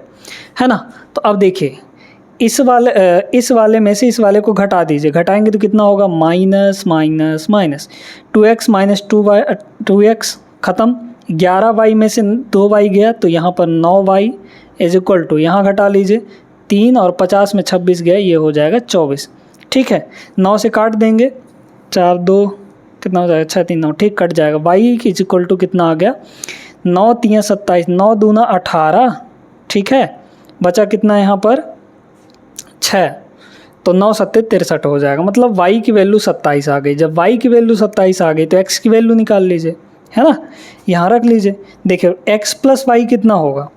Speaker 1: है ना। तो अब देखिए इस वाले में से इस वाले को घटा दीजिए, घटाएंगे तो कितना होगा, minus minus minus, 2x minus 2x ख़त्म, 11y में से 2y गया तो यहाँ पर 9y इज इक्वल टू, यहाँ घटा लीजिए 3 और 50 में 26 गया, ये हो जाएगा 24, ठीक है। 9 से काट देंगे, 4 2 कितना हो जाएगा, 6 3 9, ठीक, कट जाएगा। y इज इक्वल टू कितना आ गया, 9 3 27, 9 दूना 18, ठीक है, बचा कितना यहाँ पर 6, तो 9 7 63 हो जाएगा। मतलब y की वैल्यू 27 आ गई। जब y की वैल्यू 27 आ गई तो x की वैल्यू निकाल लीजिए, है ना, यहाँ रख लीजिए। देखिए x प्लस वाई कितना होगा,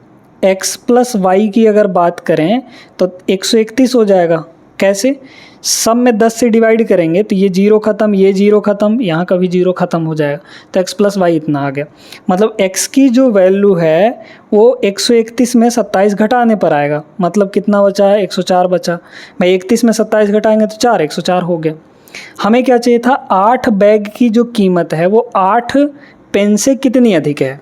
Speaker 1: x प्लस वाई की अगर बात करें तो 131 हो जाएगा। कैसे, सब में 10 से डिवाइड करेंगे तो ये 0 ख़त्म, ये 0 ख़त्म, यहाँ का भी 0 ख़त्म हो जाएगा, तो x प्लस वाई इतना आ गया। मतलब x की जो वैल्यू है वो 131 में 27 घटाने पर आएगा, मतलब कितना बचा है, 104 बचा। भाई 31 में 27 घटाएंगे तो 4, 104 हो गया। हमें क्या चाहिए था, 8 बैग की जो कीमत है वो 8 पेन से कितनी अधिक है।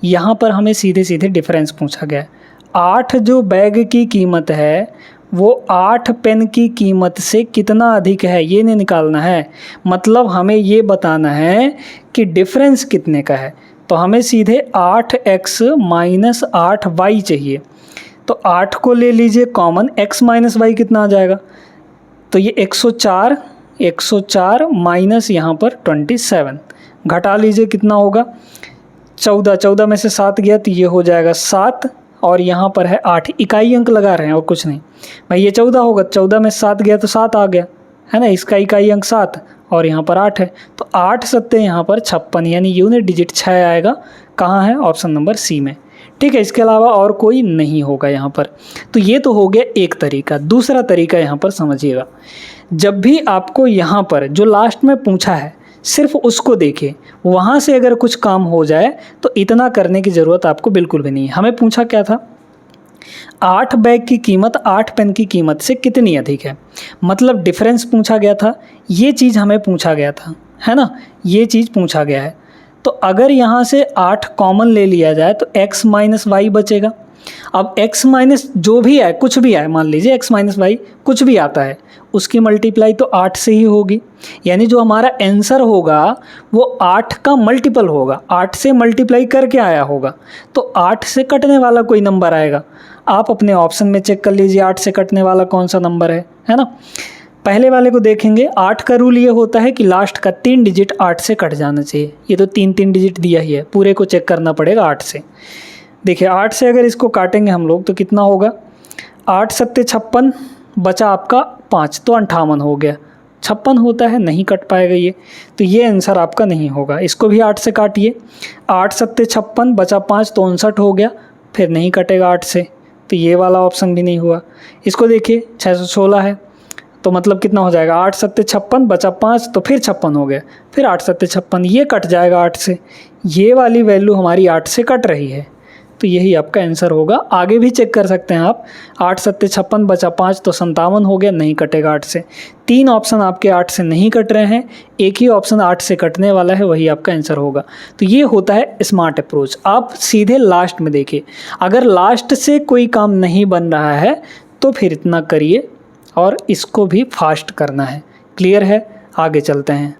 Speaker 1: यहाँ पर हमें सीधे सीधे डिफरेंस पूछा गया है। 8 जो बैग की कीमत है वो 8 पेन की कीमत से कितना अधिक है, ये नहीं निकालना है, मतलब हमें ये बताना है कि डिफरेंस कितने का है। तो हमें सीधे 8x माइनस 8y चाहिए। तो 8 को ले लीजिए कॉमन, x माइनस वाई कितना आ जाएगा, तो ये 104 माइनस यहाँ पर 27, घटा लीजिए कितना होगा, 14 में से 7 गया तो ये हो जाएगा 7, और यहाँ पर है 8, इकाई अंक लगा रहे हैं और कुछ नहीं। भाई ये 14 होगा, 14 में 7 गया तो 7 आ गया, है ना, इसका इकाई अंक 7 और यहाँ पर 8 है, तो 8 सत्ते यहाँ पर 56, यानी यूनिट डिजिट 6 आएगा। कहाँ है, ऑप्शन नंबर सी में, ठीक है। इसके अलावा और कोई नहीं होगा यहाँ पर। तो ये तो हो गया एक तरीका। दूसरा तरीका यहाँ पर समझिएगा, जब भी आपको यहाँ पर जो लास्ट में पूछा है सिर्फ उसको देखिए, वहाँ से अगर कुछ काम हो जाए तो इतना करने की ज़रूरत आपको बिल्कुल भी नहीं है। हमें पूछा क्या था, 8 बैग की कीमत 8 पेन की कीमत से कितनी अधिक है, मतलब डिफरेंस पूछा गया था, ये चीज़ हमें पूछा गया था, है ना, ये चीज़ पूछा गया है। तो अगर यहाँ से 8 कॉमन ले लिया जाए तो x माइनस वाई बचेगा। अब x माइनस जो भी है, कुछ भी है, मान लीजिए x माइनस वाई कुछ भी आता है, उसकी मल्टीप्लाई तो 8 से ही होगी, यानी जो हमारा आंसर होगा वो 8 का मल्टीपल होगा, 8 से मल्टीप्लाई करके आया होगा, तो 8 से कटने वाला कोई नंबर आएगा। आप अपने ऑप्शन में चेक कर लीजिए 8 से कटने वाला कौन सा नंबर है ना। पहले वाले को देखेंगे, 8 का रूल ये होता है कि लास्ट का 3 डिजिट 8 से कट जाना चाहिए। ये तो 3 डिजिट दिया ही है, पूरे को चेक करना पड़ेगा 8 से। देखिए 8 से अगर इसको काटेंगे हम लोग तो कितना होगा, 8 सत्ते 56, बचा आपका 5 तो 58 हो गया। 56 होता है, नहीं कट पाएगा ये, तो ये आंसर आपका नहीं होगा। इसको भी 8 से काटिए, 8 सत्ते 56, बचा 5 तो 59 हो गया, फिर नहीं कटेगा 8 से, तो ये वाला ऑप्शन भी नहीं हुआ। इसको देखिए 616 है, तो मतलब कितना हो जाएगा, 8 सत्ते 56, बचा 5 तो फिर 56 हो गया, फिर 8 सत्ते 56, ये कट जाएगा 8 से। ये वाली वैल्यू हमारी 8 से कट रही है, तो यही आपका आंसर होगा। आगे भी चेक कर सकते हैं आप, 8 सत्ते 56, बचा 5 तो 57 हो गया, नहीं कटेगा 8 से। 3 ऑप्शन आपके 8 से नहीं कट रहे हैं, एक ही ऑप्शन 8 से कटने वाला है, वही आपका आंसर होगा। तो ये होता है स्मार्ट अप्रोच। आप सीधे लास्ट में देखिए, अगर लास्ट से कोई काम नहीं बन रहा है तो फिर इतना करिए और इसको भी फास्ट करना है। क्लियर है, आगे चलते हैं।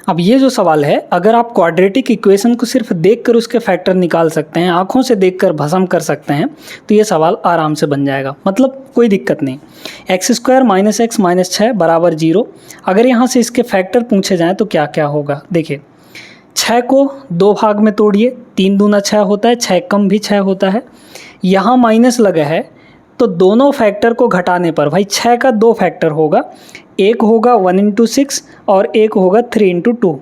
Speaker 1: अब ये जो सवाल है, अगर आप क्वाड्रेटिक इक्वेशन को सिर्फ देखकर उसके फैक्टर निकाल सकते हैं, आंखों से देखकर भस्म कर सकते हैं, तो ये सवाल आराम से बन जाएगा, मतलब कोई दिक्कत नहीं। X square minus x minus 6 बराबर 0। अगर यहाँ से इसके फैक्टर पूछे जाएँ तो क्या क्या होगा, देखिए 6 को 2 भाग में तोड़िए, 3 दूना 6 होता है, 6 कम भी 6 होता है। यहाँ माइनस लगा है तो दोनों फैक्टर को घटाने पर भाई 6 का 2 फैक्टर होगा, एक होगा 1 इंटू 6 और एक होगा 3 इंटू 2।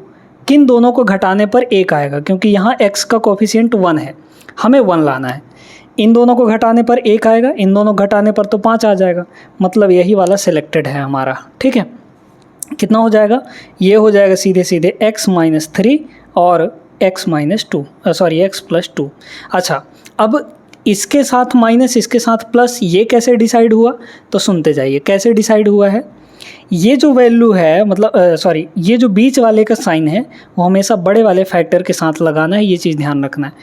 Speaker 1: किन दोनों को घटाने पर 1 आएगा, क्योंकि यहाँ x का कोफिशिएंट 1 है, हमें 1 लाना है। इन दोनों को घटाने पर 1 आएगा, इन दोनों घटाने पर तो 5 आ जाएगा, मतलब यही वाला सिलेक्टेड है हमारा। ठीक है, कितना हो जाएगा, ये हो जाएगा सीधे सीधे x माइनस 3 और x minus 2, sorry x plus 2। अच्छा, अब इसके साथ माइनस इसके साथ प्लस, ये कैसे डिसाइड हुआ, तो सुनते जाइए कैसे डिसाइड हुआ है। ये जो वैल्यू है, मतलब सॉरी, ये जो बीच वाले का साइन है वो हमेशा बड़े वाले फैक्टर के साथ लगाना है, ये चीज़ ध्यान रखना है।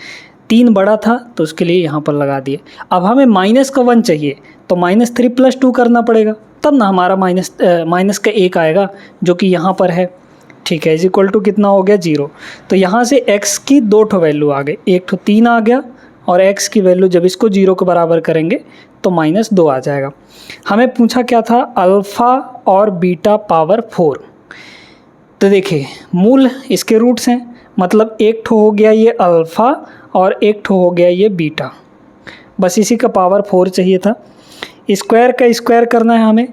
Speaker 1: 3 बड़ा था तो उसके लिए यहाँ पर लगा दिए। अब हमें माइनस का 1 चाहिए तो -3 + 2 करना पड़ेगा, तब ना हमारा माइनस का 1 आएगा, जो कि यहाँ पर है। ठीक है, इज इक्वल टू कितना हो गया, 0। तो यहाँ से x की 2 ठो वैल्यू आ गई, एक ठो 3 आ गया, और x की वैल्यू जब इसको 0 के बराबर करेंगे तो -2 आ जाएगा। हमें पूछा क्या था, अल्फ़ा और बीटा पावर 4। तो देखिए मूल इसके रूट्स हैं, मतलब एक ठो हो गया ये अल्फ़ा और एक ठो हो गया ये बीटा, बस इसी का पावर 4 चाहिए था। स्क्वायर का स्क्वायर करना है हमें,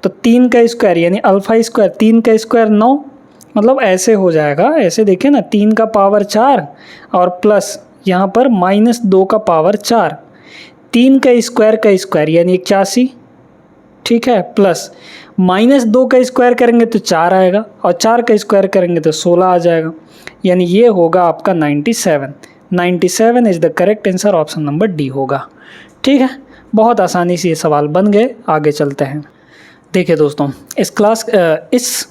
Speaker 1: तो 3 का स्क्वायर यानी अल्फ़ा स्क्वायर, 3 का स्क्वायर 9, मतलब ऐसे हो जाएगा, ऐसे देखें ना, 3 का पावर 4 और प्लस यहाँ पर -2 का पावर 4, 3 का स्क्वायर यानी 81, ठीक है, प्लस -2 का स्क्वायर करेंगे तो 4 आएगा, और 4 का स्क्वायर करेंगे तो 16 आ जाएगा, यानी ये होगा आपका 97। 97 is the correct answer, option number D होगा। ठीक है, बहुत आसानी से ये सवाल बन गए। आगे चलते हैं। देखिए दोस्तों, इस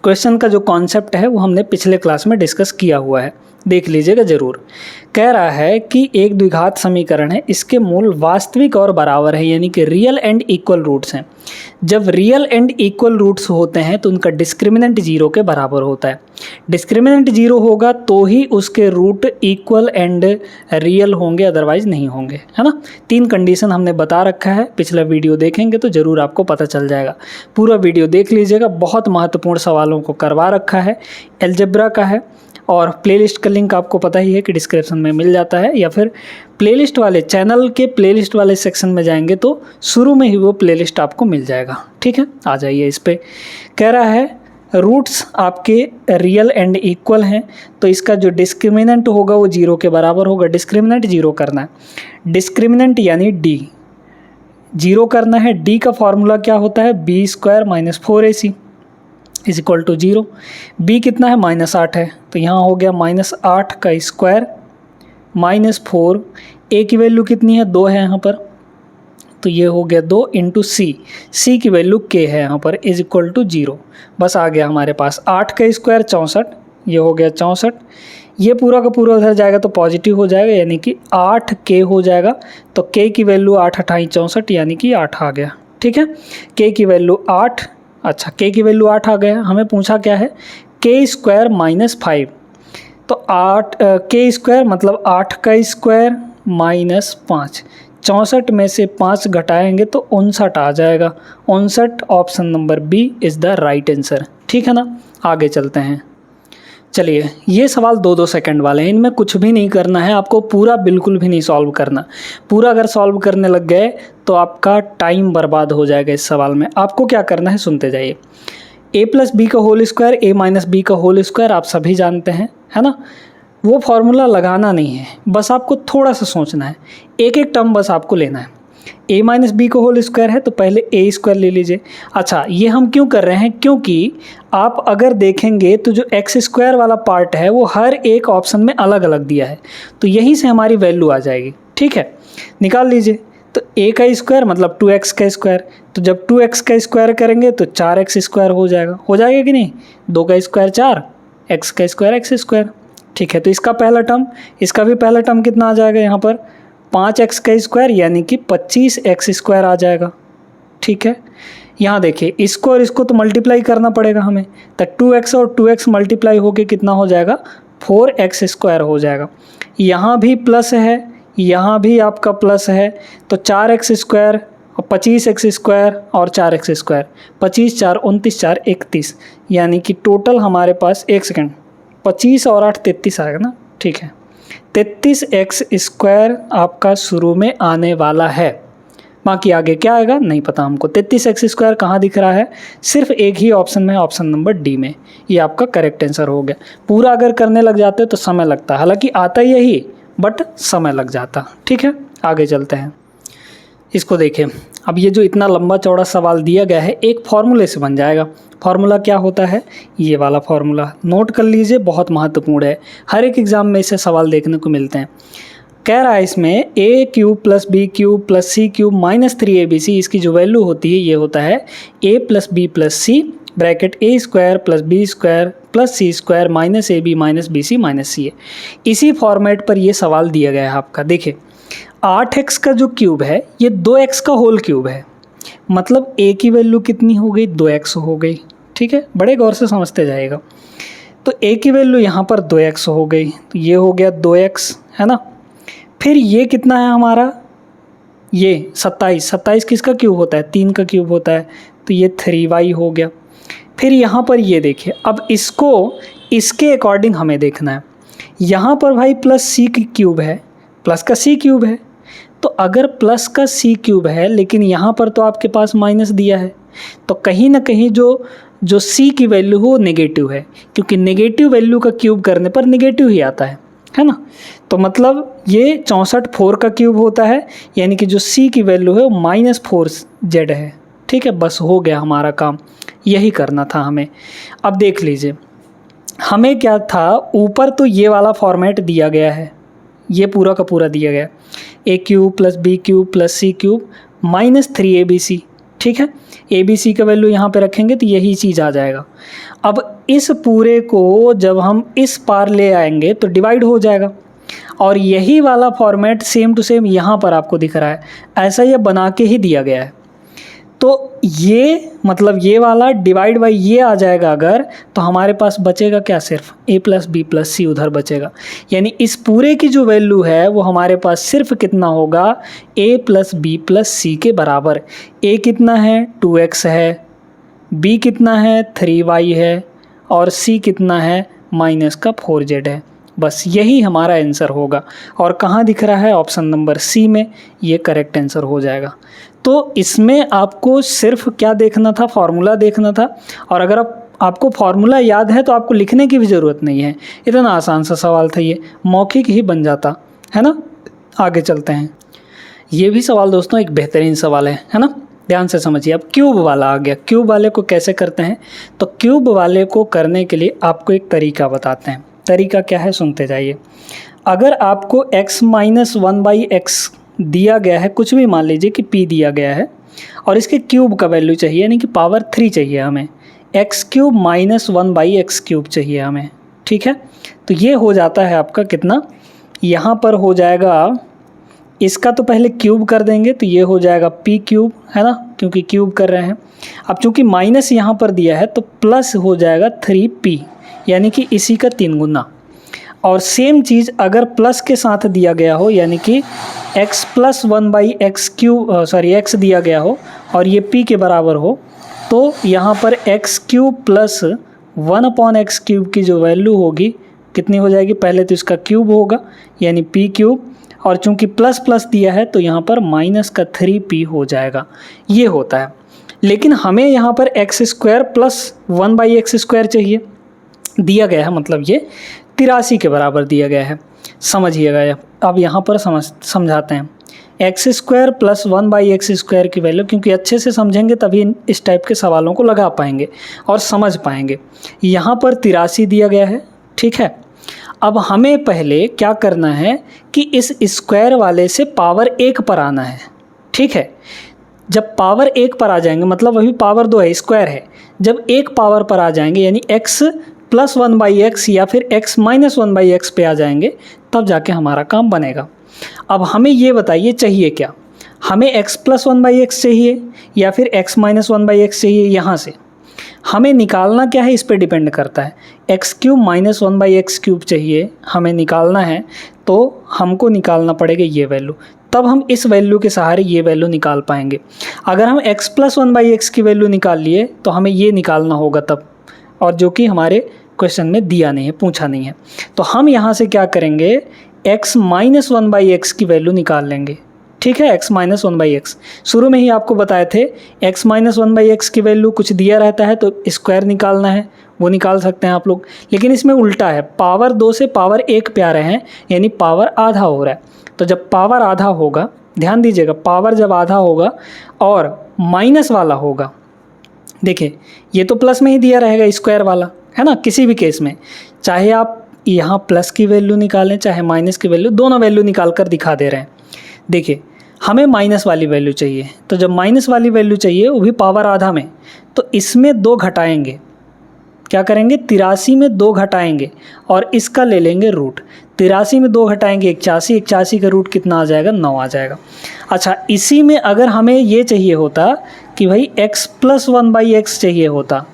Speaker 1: क्वेश्चन का जो कॉन्सेप्ट है वो हमने पिछले क्लास में डिस्कस किया हुआ है, देख लीजिएगा ज़रूर। कह रहा है कि एक द्विघात समीकरण है, इसके मूल वास्तविक और बराबर है, यानी कि रियल एंड इक्वल रूट्स हैं। जब रियल एंड इक्वल रूट्स होते हैं तो उनका डिस्क्रिमिनेंट 0 के बराबर होता है। डिस्क्रिमिनेंट 0 होगा तो ही उसके रूट इक्वल एंड रियल होंगे, अदरवाइज नहीं होंगे, है ना। 3 कंडीशन हमने बता रखा है, पिछला वीडियो देखेंगे तो ज़रूर आपको पता चल जाएगा। पूरा वीडियो देख लीजिएगा, बहुत महत्वपूर्ण सवालों को करवा रखा है, अलजेब्रा का है। और प्लेलिस्ट का लिंक आपको पता ही है कि डिस्क्रिप्शन में मिल जाता है, या फिर प्लेलिस्ट वाले चैनल के प्लेलिस्ट वाले सेक्शन में जाएंगे तो शुरू में ही वो प्लेलिस्ट आपको मिल जाएगा। ठीक है, आ जाइए इस पे। कह रहा है रूट्स आपके रियल एंड इक्वल हैं, तो इसका जो डिस्क्रिमिनेंट होगा वो 0 के बराबर होगा। डिस्क्रिमिनेंट 0 करना है, डिस्क्रिमिनेंट यानी डी 0 करना है। डी का फॉर्मूला क्या होता है, b² - 4ac is equal to 0। b कितना है, -8 है, तो यहाँ हो गया -8 का स्क्वायर -4। a की वैल्यू कितनी है, 2 है यहाँ पर, तो ये हो गया 2 इंटू c की वैल्यू k है यहाँ पर, इज इक्वल टू 0। बस आ गया हमारे पास 8 का स्क्वायर 64, ये हो गया 64। ये पूरा का पूरा उधर जाएगा तो पॉजिटिव हो जाएगा, यानी कि 8k हो जाएगा। तो k की वैल्यू 8 × 8 = 64, यानी कि 8 आ गया। ठीक है, k की वैल्यू 8, अच्छा k की वैल्यू 8 आ गया। हमें पूछा क्या है, k² - 5, तो 8 k² मतलब 8 का स्क्वायर -5, 64 में से 5 घटाएंगे तो 59 आ जाएगा। 59, option number B is the right answer. ठीक है ना, आगे चलते हैं। चलिए, ये सवाल 2-2 सेकंड वाले हैं, इनमें कुछ भी नहीं करना है आपको, पूरा बिल्कुल भी नहीं सॉल्व करना। पूरा अगर सॉल्व करने लग गए तो आपका टाइम बर्बाद हो जाएगा इस सवाल में। आपको क्या करना है, सुनते जाइए। a + b का होल स्क्वायर, a - b का होल स्क्वायर आप सभी जानते हैं, है ना। वो फॉर्मूला लगाना नहीं है, बस आपको थोड़ा सा सोचना है, एक एक टर्म बस आपको लेना है। a - b का होल स्क्वायर है तो पहले a² ले लीजिए। अच्छा, ये हम क्यों कर रहे हैं, क्योंकि आप अगर देखेंगे तो जो x² वाला पार्ट है वो हर एक ऑप्शन में अलग अलग दिया है, तो यहीं से हमारी वैल्यू आ जाएगी। ठीक है, निकाल लीजिए। तो a का स्क्वायर मतलब 2x का स्क्वायर, तो जब 2x का स्क्वायर करेंगे तो 4x² हो जाएगा कि नहीं। 2 का स्क्वायर 4, x का स्क्वायर x²। ठीक है, तो इसका पहला टर्म, इसका भी पहला टर्म कितना आ जाएगा यहाँ पर, 5x का स्क्वायर यानी कि 25x² आ जाएगा। ठीक है, यहाँ देखिए इसको और इसको तो मल्टीप्लाई करना पड़ेगा हमें, तो 2x और 2x मल्टीप्लाई होके कितना हो जाएगा 4x² हो जाएगा। यहाँ भी प्लस है, यहाँ भी आपका प्लस है, तो 4x² और 25x² और 4x², 25 4 29 4 31, यानी कि टोटल हमारे पास 1 सेकेंड 25 और 8 33 आएगा ना, ठीक है। 33x² आपका शुरू में आने वाला है, बाकी आगे क्या आएगा नहीं पता हमको। 33x² कहाँ दिख रहा है, सिर्फ एक ही ऑप्शन में, ऑप्शन नंबर डी में। ये आपका करेक्ट आंसर हो गया। पूरा अगर करने लग जाते तो समय लगता, हालांकि आता यही बट समय लग जाता। ठीक है, आगे चलते हैं। इसको देखें, अब ये जो इतना लंबा चौड़ा सवाल दिया गया है एक फार्मूले से बन जाएगा। फार्मूला क्या होता है, ये वाला फार्मूला नोट कर लीजिए, बहुत महत्वपूर्ण है, हर एक एग्जाम में इसे सवाल देखने को मिलते हैं। कह रहा है इसमें a³ + b³ + c³ - 3abc, इसकी जो वैल्यू होती है ये होता है a + b + c bracket a² + b² + c² - ab - bc - ca। इसी फॉर्मेट पर ये सवाल दिया गया है आपका। देखिए 8x का जो क्यूब है ये 2x का होल क्यूब है, मतलब a की वैल्यू कितनी हो गई 2x हो गई। ठीक है, बड़े गौर से समझते जाइएगा। तो a की वैल्यू यहाँ पर 2x हो गई, तो ये हो गया 2x, है ना। फिर ये कितना है हमारा, ये 27 किसका क्यूब होता है 3 का क्यूब होता है, तो ये 3y हो गया। फिर यहाँ पर ये देखिए, अब इसको इसके अकॉर्डिंग हमें देखना है। यहाँ पर भाई +c³ है, प्लस का c³ है, तो अगर प्लस का c³ है लेकिन यहाँ पर तो आपके पास माइनस दिया है, तो कहीं ना कहीं जो c की वैल्यू हो नेगेटिव है, क्योंकि नेगेटिव वैल्यू का क्यूब करने पर नेगेटिव ही आता है ना। तो मतलब ये 64 4 का क्यूब होता है, यानी कि जो c की वैल्यू है वो -4z है। ठीक है, बस हो गया हमारा काम, यही करना था हमें। अब देख लीजिए हमें क्या था, ऊपर तो ये वाला फॉर्मेट दिया गया है, ये पूरा का पूरा दिया गया a³ + b³ + c³ - 3abc। ठीक है, abc का वैल्यू यहाँ पे रखेंगे तो यही चीज़ आ जाएगा। अब इस पूरे को जब हम इस पार ले आएंगे तो डिवाइड हो जाएगा, और यही वाला फॉर्मेट सेम टू सेम यहाँ पर आपको दिख रहा है, ऐसा ये बना के ही दिया गया है। तो ये मतलब ये वाला डिवाइड बाई ये आ जाएगा अगर, तो हमारे पास बचेगा क्या, सिर्फ a + b + c उधर बचेगा। यानी इस पूरे की जो वैल्यू है वो हमारे पास सिर्फ कितना होगा, a + b + c के बराबर। a कितना है 2x है, b कितना है 3y है, और c कितना है -4z है। बस यही हमारा आंसर होगा, और कहाँ दिख रहा है, ऑप्शन नंबर सी में, ये करेक्ट आंसर हो जाएगा। तो इसमें आपको सिर्फ क्या देखना था, फार्मूला देखना था, और अगर आपको फार्मूला याद है तो आपको लिखने की भी ज़रूरत नहीं है, इतना आसान सा सवाल था, ये मौखिक ही बन जाता है ना। आगे चलते हैं। ये भी सवाल दोस्तों एक बेहतरीन सवाल है ना, ध्यान से समझिए। अब क्यूब वाला आ गया। क्यूब वाले को कैसे करते हैं, तो क्यूब वाले को करने के लिए आपको एक तरीका बताते हैं। तरीका क्या है, सुनते जाइए। अगर आपको x - 1/x दिया गया है, कुछ भी मान लीजिए कि p दिया गया है, और इसके क्यूब का वैल्यू चाहिए, यानी कि पावर 3 चाहिए हमें, x³ - 1/x³ चाहिए हमें। ठीक है, तो ये हो जाता है आपका कितना, यहाँ पर हो जाएगा, इसका तो पहले क्यूब कर देंगे तो ये हो जाएगा p³ है ना, क्योंकि क्यूब कर रहे हैं। अब चूंकि माइनस यहाँ पर दिया है तो प्लस हो जाएगा 3p, यानी कि इसी का 3 गुना। और सेम चीज़ अगर प्लस के साथ दिया गया हो, यानी कि x + 1/x³ x दिया गया हो और ये p के बराबर हो, तो यहाँ पर x³ + 1/x³ की जो वैल्यू होगी कितनी हो जाएगी, पहले तो इसका क्यूब होगा यानी p³, और चूंकि प्लस प्लस दिया है तो यहाँ पर -3p हो जाएगा। ये होता है, लेकिन हमें यहाँ पर x² + 1/x² चाहिए, दिया गया है, मतलब ये 83 के बराबर दिया गया है। समझिएगा, अब यहाँ पर समझाते हैं। x² + 1/x² की वैल्यू, क्योंकि अच्छे से समझेंगे तभी इस टाइप के सवालों को लगा पाएंगे और समझ पाएंगे। यहाँ पर 83 दिया गया है, ठीक है। अब हमें पहले क्या करना है कि इस स्क्वायर वाले से पावर 1 पर आना है, ठीक है। जब पावर 1 पर आ जाएंगे, मतलब अभी पावर 2 है, स्क्वायर है, जब 1 पावर पर आ जाएंगे यानी x + 1/x या फिर x - 1/x पे आ जाएंगे, तब जाके हमारा काम बनेगा। अब हमें ये बताइए चाहिए क्या, हमें x प्लस 1/x चाहिए या फिर x माइनस 1/x चाहिए। यहाँ से हमें निकालना क्या है, इस पे डिपेंड करता है। एक्स क्यूब माइनस 1/x³ चाहिए हमें निकालना है, तो हमको निकालना पड़ेगा ये वैल्यू, तब हम इस वैल्यू के सहारे ये वैल्यू निकाल पाएंगे। अगर हम x प्लस 1/x की वैल्यू निकाल लिए तो हमें ये निकालना होगा तब, और जो कि हमारे क्वेश्चन में दिया नहीं है, पूछा नहीं है। तो हम यहाँ से क्या करेंगे, x माइनस 1/x की वैल्यू निकाल लेंगे। ठीक है, x माइनस 1/x शुरू में ही आपको बताए थे, x माइनस 1/x की वैल्यू कुछ दिया रहता है तो स्क्वायर निकालना है, वो निकाल सकते हैं आप लोग। लेकिन इसमें उल्टा है, पावर 2 से पावर 1 पे आ रहे हैं, यानी पावर आधा हो रहा है। तो जब पावर आधा होगा, ध्यान दीजिएगा, पावर जब आधा होगा और माइनस वाला होगा, देखिए ये तो प्लस में ही दिया रहेगा स्क्वायर वाला, है ना। किसी भी केस में चाहे आप यहाँ प्लस की वैल्यू निकालें चाहे माइनस की वैल्यू, दोनों वैल्यू निकाल कर दिखा दे रहे हैं। देखिए हमें माइनस वाली वैल्यू चाहिए, तो जब माइनस वाली वैल्यू चाहिए वो भी पावर आधा में, तो इसमें 2 घटाएंगे। क्या करेंगे, 83 में 2 घटाएंगे और इसका ले लेंगे रूट। 83 में 2 घटाएंगे 81, 81 का रूट कितना आ जाएगा, 9 आ जाएगा। अच्छा, इसी में अगर हमें ये चाहिए होता कि भाई x प्लस 1/x चाहिए होता,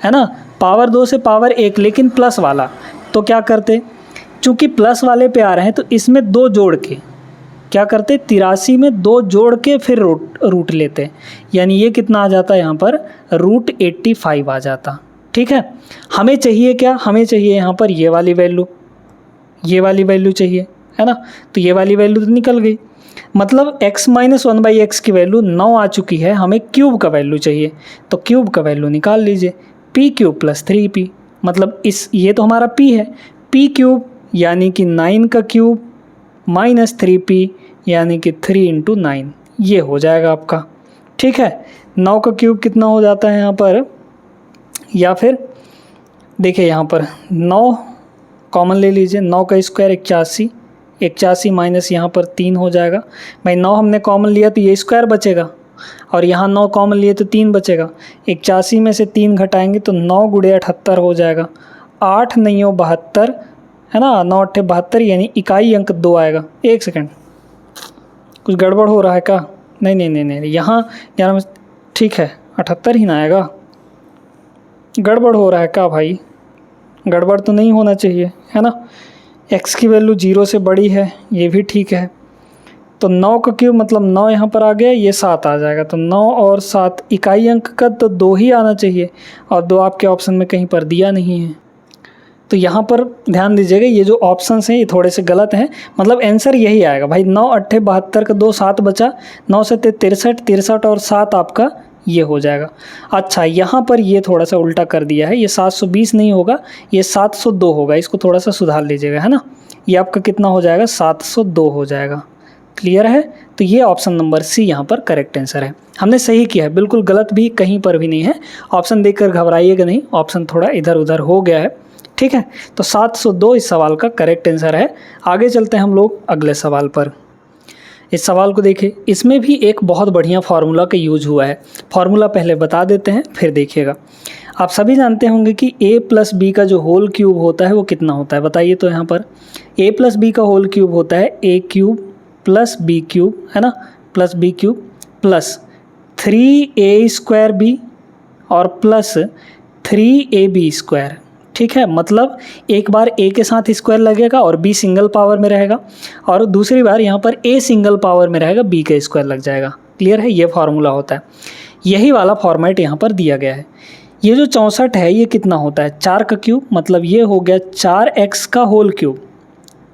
Speaker 1: है ना, पावर 2 से पावर 1 लेकिन प्लस वाला, तो क्या करते, चूँकि प्लस वाले पे आ रहे हैं तो इसमें 2 जोड़ के क्या करते, 83 में 2 जोड़ के फिर रूट लेते, यानी ये कितना आ जाता है यहाँ पर, रूट 85 आ जाता। ठीक है, हमें चाहिए क्या, हमें चाहिए यहाँ पर ये वाली वैल्यू, ये वाली वैल्यू चाहिए, है ना। तो ये वाली वैल्यू तो निकल गई, मतलब x माइनस 1/x की वैल्यू 9 आ चुकी है। हमें क्यूब का वैल्यू चाहिए, तो क्यूब का वैल्यू निकाल लीजिए, p³ प्लस 3p, मतलब ये तो हमारा p है, p³ यानी कि 9 का क्यूब माइनस 3p यानी कि 3 × 9, ये हो जाएगा आपका। ठीक है, 9 का क्यूब कितना हो जाता है यहाँ पर, या फिर देखिए यहाँ पर 9 कॉमन ले लीजिए, 9 का स्क्वायर 81, 81 माइनस यहाँ पर 3 हो जाएगा। भाई 9 हमने कॉमन लिया तो ये स्क्वायर बचेगा, और यहाँ 9 कॉमन लिए तो 3 बचेगा। 81 में से 3 घटाएंगे तो 9 × 78 हो जाएगा, 8 9 72, है ना, 9 8 72, यानी इकाई अंक 2 आएगा। एक सेकंड, कुछ गड़बड़ हो रहा है क्या, नहीं नहीं नहीं नहीं, यहाँ ठीक है 78 ही ना आएगा, गड़बड़ हो रहा है क्या भाई, गड़बड़ तो नहीं होना चाहिए, है ना। x की वैल्यू 0 से बड़ी है, ये भी ठीक है। तो 9 का क्यूब मतलब 9 यहाँ पर आ गया, ये 7 आ जाएगा, तो 9 और 7 इकाई अंक का तो 2 ही आना चाहिए, और 2 आपके ऑप्शन में कहीं पर दिया नहीं है। तो यहाँ पर ध्यान दीजिएगा, ये जो ऑप्शंस हैं ये थोड़े से गलत हैं, मतलब आंसर यही आएगा भाई। 9 8 72 का 2 7 बचा, 9 से 63, 63 और 7 आपका ये हो जाएगा। अच्छा, यहाँ पर ये थोड़ा सा उल्टा कर दिया है, ये 720 नहीं होगा, ये 702 होगा, इसको थोड़ा सा सुधार लीजिएगा, है ना। ये आपका कितना हो जाएगा, 702 हो जाएगा। क्लियर है, तो ये ऑप्शन नंबर सी यहाँ पर करेक्ट आंसर है। हमने सही किया है, बिल्कुल गलत भी कहीं पर भी नहीं है। ऑप्शन देखकर घबराइएगा नहीं, ऑप्शन थोड़ा इधर उधर हो गया है। ठीक है, तो 702 इस सवाल का करेक्ट आंसर है। आगे चलते हैं हम लोग अगले सवाल पर। इस सवाल को देखिए, इसमें भी एक बहुत बढ़िया फार्मूला का यूज हुआ है। फार्मूला पहले बता देते हैं फिर देखिएगा। आप सभी जानते होंगे कि a प्लस बी का जो होल क्यूब होता है वो कितना होता है, बताइए। तो यहाँ पर a प्लस बी का होल क्यूब होता है a³ प्लस b³, है ना, प्लस b³ प्लस 3a² और प्लस 3ab²। ठीक है, मतलब एक बार a के साथ स्क्वायर लगेगा और b सिंगल पावर में रहेगा, और दूसरी बार यहाँ पर a सिंगल पावर में रहेगा, b का स्क्वायर लग जाएगा। क्लियर है, ये फार्मूला होता है। यही वाला फॉर्मेट यहाँ पर दिया गया है। ये जो 64 है ये कितना होता है, 4 का क्यूब, मतलब ये हो गया 4x का होल क्यूब।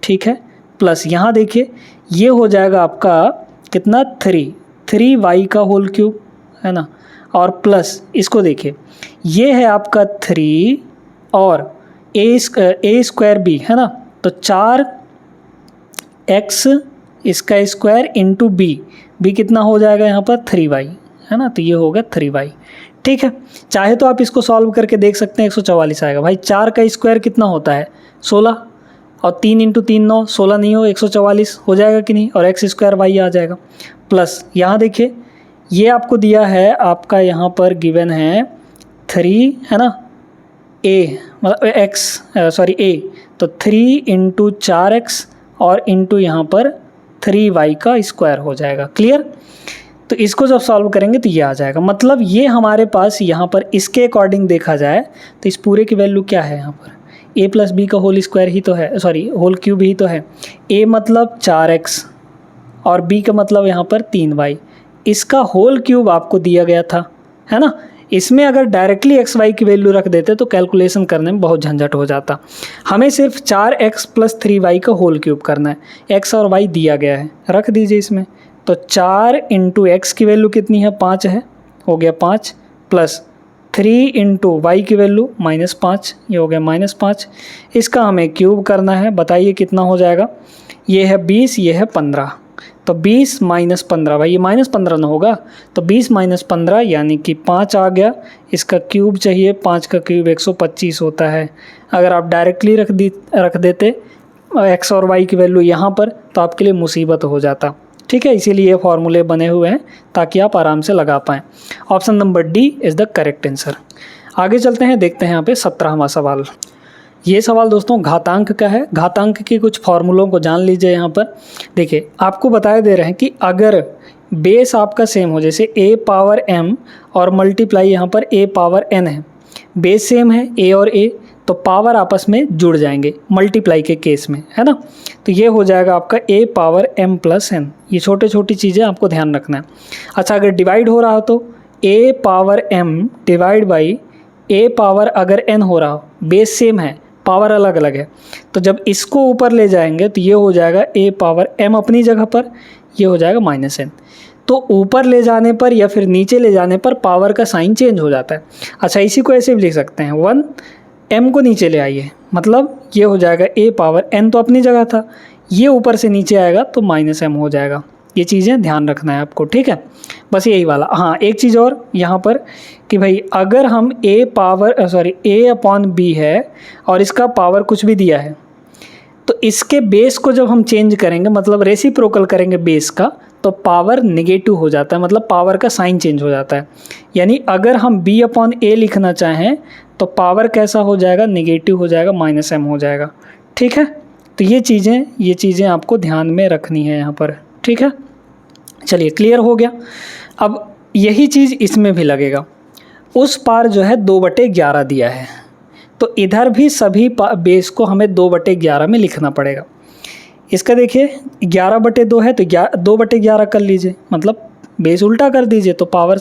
Speaker 1: ठीक है, प्लस यहाँ देखिए ये हो जाएगा आपका कितना, 3y का होल क्यूब, है ना, और प्लस इसको देखिए ये है आपका 3 और a² b, है ना, तो 4x इसका स्क्वायर इंटू b कितना हो जाएगा यहाँ पर 3y, है ना, तो ये होगा 3y। ठीक है, चाहे तो आप इसको सॉल्व करके देख सकते हैं, 144 आएगा। भाई 4 का स्क्वायर कितना होता है 16, और 3 × 3 9, 16 नहीं हो 144 हो जाएगा कि नहीं, और x² y आ जाएगा। प्लस यहाँ देखिए ये आपको दिया है, आपका यहाँ पर गिवन है 3, है ना, a मतलब a, तो 3 × 4x और इंटू यहाँ पर 3y का स्क्वायर हो जाएगा। क्लियर? तो इसको जब सॉल्व करेंगे तो ये आ जाएगा। मतलब ये हमारे पास यहाँ पर इसके अकॉर्डिंग देखा जाए तो इस पूरे की वैल्यू क्या है, यहाँ पर a प्लस बी का होल स्क्वायर ही तो है, सॉरी होल क्यूब ही तो है। a मतलब 4x और b का मतलब यहाँ पर 3y, इसका होल क्यूब आपको दिया गया था, है ना। इसमें अगर डायरेक्टली एक्स वाई की वैल्यू रख देते तो कैलकुलेशन करने में बहुत झंझट हो जाता। हमें सिर्फ 4x प्लस 3y का होल क्यूब करना है। x और y दिया गया है, रख दीजिए इसमें। तो 4 इंटू एक्स की वैल्यू कितनी है, 5 है, हो गया 5, प्लस 3 इंटू वाई की वैल्यू -5, ये हो गया -5। इसका हमें क्यूब करना है, बताइए कितना हो जाएगा। ये है 20, ये है 15, तो 20 माइनस 15, भाई ये -15 ना होगा, तो 20 माइनस 15 यानी कि 5 आ गया। इसका क्यूब चाहिए, 5 का क्यूब 125 होता है। अगर आप डायरेक्टली रख देते एक्स और वाई की वैल्यू यहाँ पर तो आपके लिए मुसीबत हो जाता। ठीक है, इसीलिए ये फॉर्मूले बने हुए हैं ताकि आप आराम से लगा पाएँ। Option number D is the correct answer. आगे चलते हैं, देखते हैं यहाँ पे 17वां सवाल। ये सवाल दोस्तों घातांक का है। घातांक के कुछ फार्मूलों को जान लीजिए। यहाँ पर देखिए आपको बताए दे रहे हैं कि अगर बेस आपका सेम हो, जैसे a पावर m और मल्टीप्लाई यहाँ पर a पावर n है, बेस सेम है a और a, तो पावर आपस में जुड़ जाएंगे मल्टीप्लाई के केस में, है ना। तो ये हो जाएगा आपका a power m plus n। ये छोटी छोटी चीज़ें आपको ध्यान रखना है। अच्छा, अगर डिवाइड हो रहा हो तो a power m divide by a power अगर n हो रहा हो, बेस सेम है पावर अलग अलग है, तो जब इसको ऊपर ले जाएंगे तो ये हो जाएगा a पावर m अपनी जगह पर, ये हो जाएगा -n। तो ऊपर ले जाने पर या फिर नीचे ले जाने पर पावर का साइन चेंज हो जाता है। अच्छा, इसी को ऐसे भी लिख सकते हैं, 1 m को नीचे ले आइए, मतलब ये हो जाएगा a पावर n तो अपनी जगह था, ये ऊपर से नीचे आएगा तो -m हो जाएगा। ये चीज़ें ध्यान रखना है आपको, ठीक है, बस यही वाला। हाँ, एक चीज़ और यहाँ पर कि भाई अगर हम a अपॉन b है और इसका पावर कुछ भी दिया है, तो इसके बेस को जब हम चेंज करेंगे, मतलब रेसिप्रोकल करेंगे बेस का, तो पावर नेगेटिव हो जाता है, मतलब पावर का साइन चेंज हो जाता है। यानी अगर हम b अपॉन a लिखना चाहें तो पावर कैसा हो जाएगा, नेगेटिव हो जाएगा, -m हो जाएगा। ठीक है, तो ये चीज़ें आपको ध्यान में रखनी है यहाँ पर। ठीक है, चलिए क्लियर हो गया। अब यही चीज़ इसमें भी लगेगा। उस पार जो है 2/11 दिया है, तो इधर भी सभी बेस को हमें 2/11 में लिखना पड़ेगा। इसका देखिए 11/2 है तो 2/11 कर लीजिए, मतलब बेस उल्टा कर दीजिए तो पावर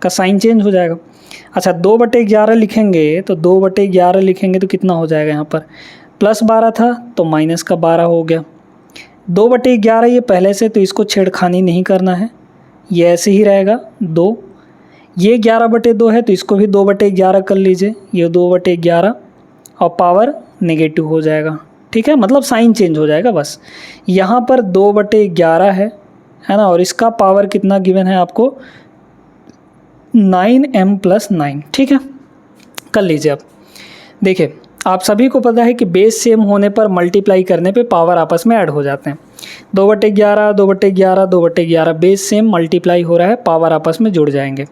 Speaker 1: का साइन चेंज हो जाएगा। अच्छा, 2/11 लिखेंगे तो 2/11 लिखेंगे तो कितना हो जाएगा, यहाँ पर +12 था तो -12 हो गया। 2/11 ये पहले से, तो इसको छेड़खानी नहीं करना है, ये ऐसे ही रहेगा 2। ये 11/2 है तो इसको भी 2/11 कर लीजिए, ये 2/11 और पावर नेगेटिव हो जाएगा। ठीक है, मतलब साइन चेंज हो जाएगा बस। यहाँ पर 2/11 है ना, और इसका पावर कितना गिवन है आपको, 9m + 9। ठीक है, कर लीजिए। अब देखिए आप सभी को पता है कि बेस सेम होने पर मल्टीप्लाई करने पे पावर आपस में ऐड हो जाते हैं। 2/11 2/11 2/11 बेस सेम मल्टीप्लाई हो रहा है, पावर आपस में जुड़ जाएंगे।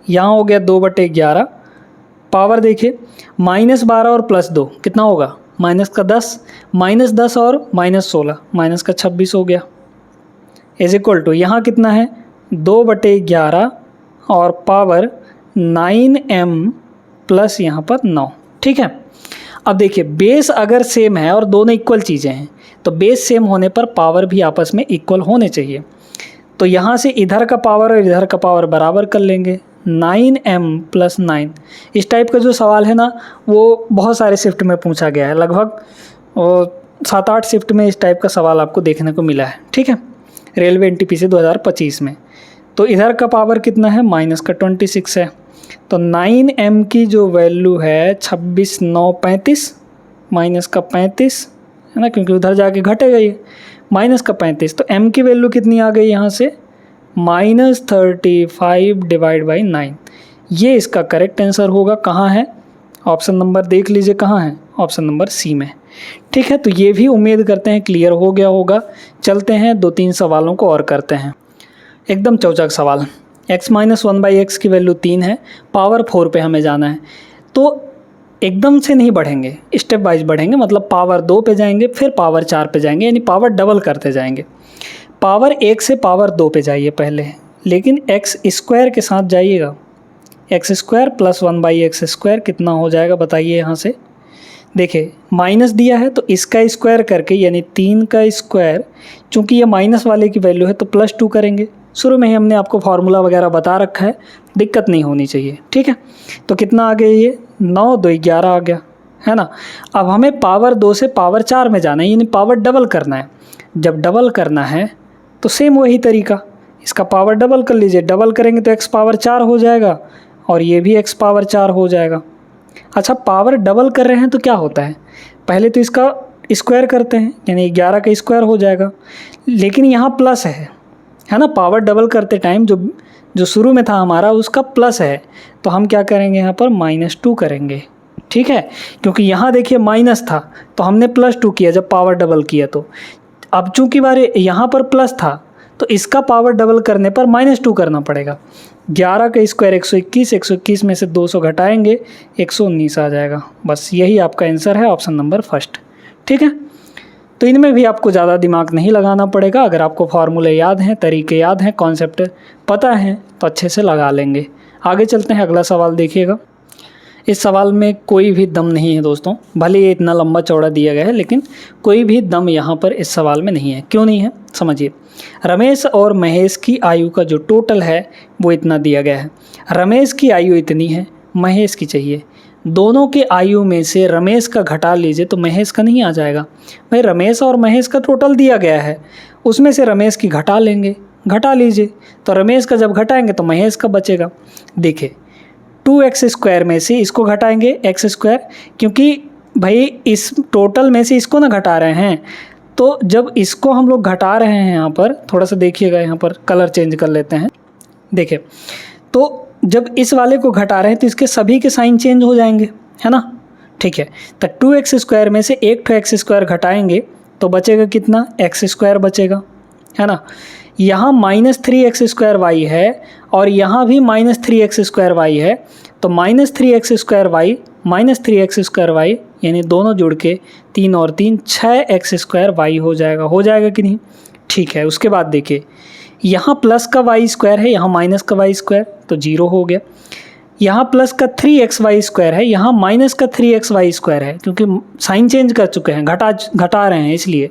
Speaker 1: यहाँ हो गया 2/11, पावर देखिए -12 और +2 कितना होगा, -10, -10 और -16, -26 हो गया, इज इक्वल टू यहाँ कितना है 2/11 और पावर 9m प्लस यहाँ पर 9। ठीक है, अब देखिए बेस अगर सेम है और दोनों इक्वल चीज़ें हैं तो बेस सेम होने पर पावर भी आपस में इक्वल होने चाहिए। तो यहाँ से इधर का पावर और इधर का पावर बराबर कर लेंगे, 9m + 9। इस टाइप का जो सवाल है ना वो बहुत सारे शिफ्ट में पूछा गया है, लगभग 7-8 शिफ्ट में इस टाइप का सवाल आपको देखने को मिला है। ठीक है, रेलवे NTPC 2025 में। तो इधर का पावर कितना है, -26 है, तो 9m की जो वैल्यू है 26 9 35, -35 है ना, क्योंकि उधर जाके घटेगा ये, -35, तो m की वैल्यू कितनी आ गई यहाँ से, -35/9। ये इसका करेक्ट आंसर होगा। कहाँ है, ऑप्शन नंबर देख लीजिए कहाँ है, ऑप्शन नंबर सी में। ठीक है, तो ये भी उम्मीद करते हैं क्लियर हो गया होगा। चलते हैं 2-3 सवालों को और करते हैं। एकदम चौचक सवाल, x - 1/x की वैल्यू 3 है, पावर 4 पे हमें जाना है। तो एकदम से नहीं बढ़ेंगे, स्टेप वाइज बढ़ेंगे, मतलब पावर 2 पे जाएंगे फिर पावर 4 पे जाएंगे, यानी पावर डबल करते जाएंगे। पावर 1 से पावर 2 पे जाइए पहले, लेकिन एक्स स्क्वायर के साथ जाइएगा। एक्स स्क्वायर प्लस 1/x² कितना हो जाएगा बताइए। यहाँ से देखिए माइनस दिया है तो इसका स्क्वायर करके यानी 3 का स्क्वायर, चूँकि ये माइनस वाले की वैल्यू है तो +2 करेंगे। शुरू में ही हमने आपको फार्मूला वगैरह बता रखा है, दिक्कत नहीं होनी चाहिए, ठीक है। तो कितना आ गया ये 9 2 11 आ गया, है ना। अब हमें पावर 2 से पावर 4 में जाना है, यानी पावर डबल करना है। जब डबल करना है तो सेम वही तरीका, इसका पावर डबल कर लीजिए। डबल करेंगे तो x पावर 4 हो जाएगा और ये भी x पावर 4 हो जाएगा। अच्छा, पावर डबल कर रहे हैं तो क्या होता है, पहले तो इसका स्क्वायर करते हैं यानी 11 का स्क्वायर हो जाएगा, लेकिन यहाँ प्लस है ना। पावर डबल करते टाइम जो शुरू में था हमारा उसका प्लस है, तो हम क्या करेंगे यहाँ पर -2 करेंगे, ठीक है। क्योंकि यहाँ देखिए माइनस था तो हमने +2 किया जब पावर डबल किया। तो अब चूँकि बारे यहाँ पर प्लस था तो इसका पावर डबल करने पर -2 करना पड़ेगा। 11 का स्क्वायर 121, 121 में से 200 घटाएंगे 119 आ जाएगा। बस यही आपका आंसर है, ऑप्शन नंबर फर्स्ट, ठीक है। तो इनमें भी आपको ज़्यादा दिमाग नहीं लगाना पड़ेगा। अगर आपको फार्मूले याद हैं, तरीके याद हैं, कॉन्सेप्ट पता हैं तो अच्छे से लगा लेंगे। आगे चलते हैं, अगला सवाल देखिएगा। इस सवाल में कोई भी दम नहीं है दोस्तों, भले ये इतना लंबा चौड़ा दिया गया है लेकिन कोई भी दम यहाँ पर इस सवाल में नहीं है। क्यों नहीं है समझिए। रमेश और महेश की आयु का जो टोटल है वो इतना दिया गया है। रमेश की आयु इतनी है, महेश की चाहिए। दोनों के आयु में से रमेश का घटा लीजिए तो महेश का नहीं आ जाएगा। भाई रमेश और महेश का टोटल दिया गया है, उसमें से रमेश की घटा लेंगे, घटा लीजिए। तो रमेश का जब घटाएंगे तो महेश का बचेगा। देखिए 2x² में से इसको घटाएंगे x², क्योंकि भाई इस टोटल में से इसको ना घटा रहे हैं, तो जब इसको हम लोग घटा रहे हैं यहाँ पर थोड़ा सा देखिएगा, यहाँ पर कलर चेंज कर लेते हैं। देखिए तो जब इस वाले को घटा रहे हैं तो इसके सभी के साइन चेंज हो जाएंगे, है ना, ठीक है। तो 2x² में से एक x² घटाएंगे तो बचेगा कितना, x² बचेगा, है ना। यहाँ -3x² है और यहाँ भी -3x² है, तो -3x² -3x² यानी दोनों जुड़ के 3 और 3 6x² हो जाएगा कि नहीं, ठीक है। उसके बाद देखिए यहाँ प्लस का y² है, यहाँ माइनस का y² तो 0 हो गया। यहाँ प्लस का 3xy² है, यहाँ माइनस का 3xy² है, क्योंकि साइन चेंज कर चुके हैं, घटा रहे हैं इसलिए,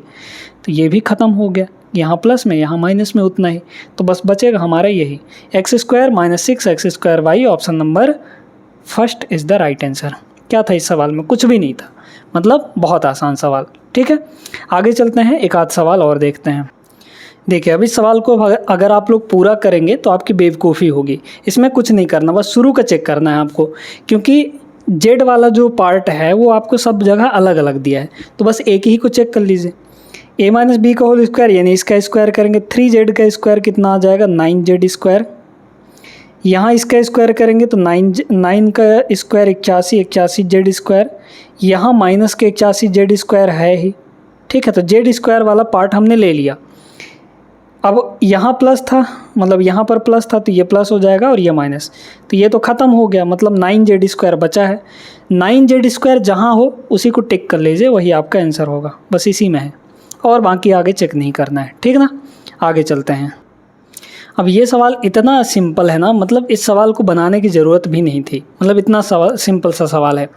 Speaker 1: तो ये भी ख़त्म हो गया। यहाँ प्लस में यहाँ माइनस में उतना ही, तो बस बचेगा हमारा यही x² - 6x²y। Option number first is the right answer. क्या था इस सवाल में, कुछ भी नहीं था, मतलब बहुत आसान सवाल, ठीक है। आगे चलते हैं, एक आध सवाल और देखते हैं। देखिए अब इस सवाल को अगर आप लोग पूरा करेंगे तो आपकी बेवकूफ़ी होगी। इसमें कुछ नहीं करना, बस शुरू का चेक करना है आपको, क्योंकि जेड वाला जो पार्ट है वो आपको सब जगह अलग अलग दिया है, तो बस एक ही को चेक कर लीजिए। a - b का होल स्क्वायर यानी इसका स्क्वायर करेंगे 3z का स्क्वायर कितना आ जाएगा 9z²। यहाँ इसका स्क्वायर करेंगे तो 9 का स्क्वायर 81z²। यहाँ माइनस के 81z² है ही, ठीक है। तो z² वाला पार्ट हमने ले लिया। अब यहाँ प्लस था, मतलब यहाँ पर प्लस था तो ये प्लस हो जाएगा और ये माइनस, तो ये तो ख़त्म हो गया, मतलब 9z² बचा है। 9z² जहाँ हो उसी को टिक कर लीजिए, वही आपका आंसर होगा, बस इसी में है, और बाकी आगे चेक नहीं करना है, ठीक ना। आगे चलते हैं। अब ये सवाल इतना सिंपल है ना, मतलब इस सवाल को बनाने की ज़रूरत भी नहीं थी, मतलब इतना सिंपल सा सवाल है।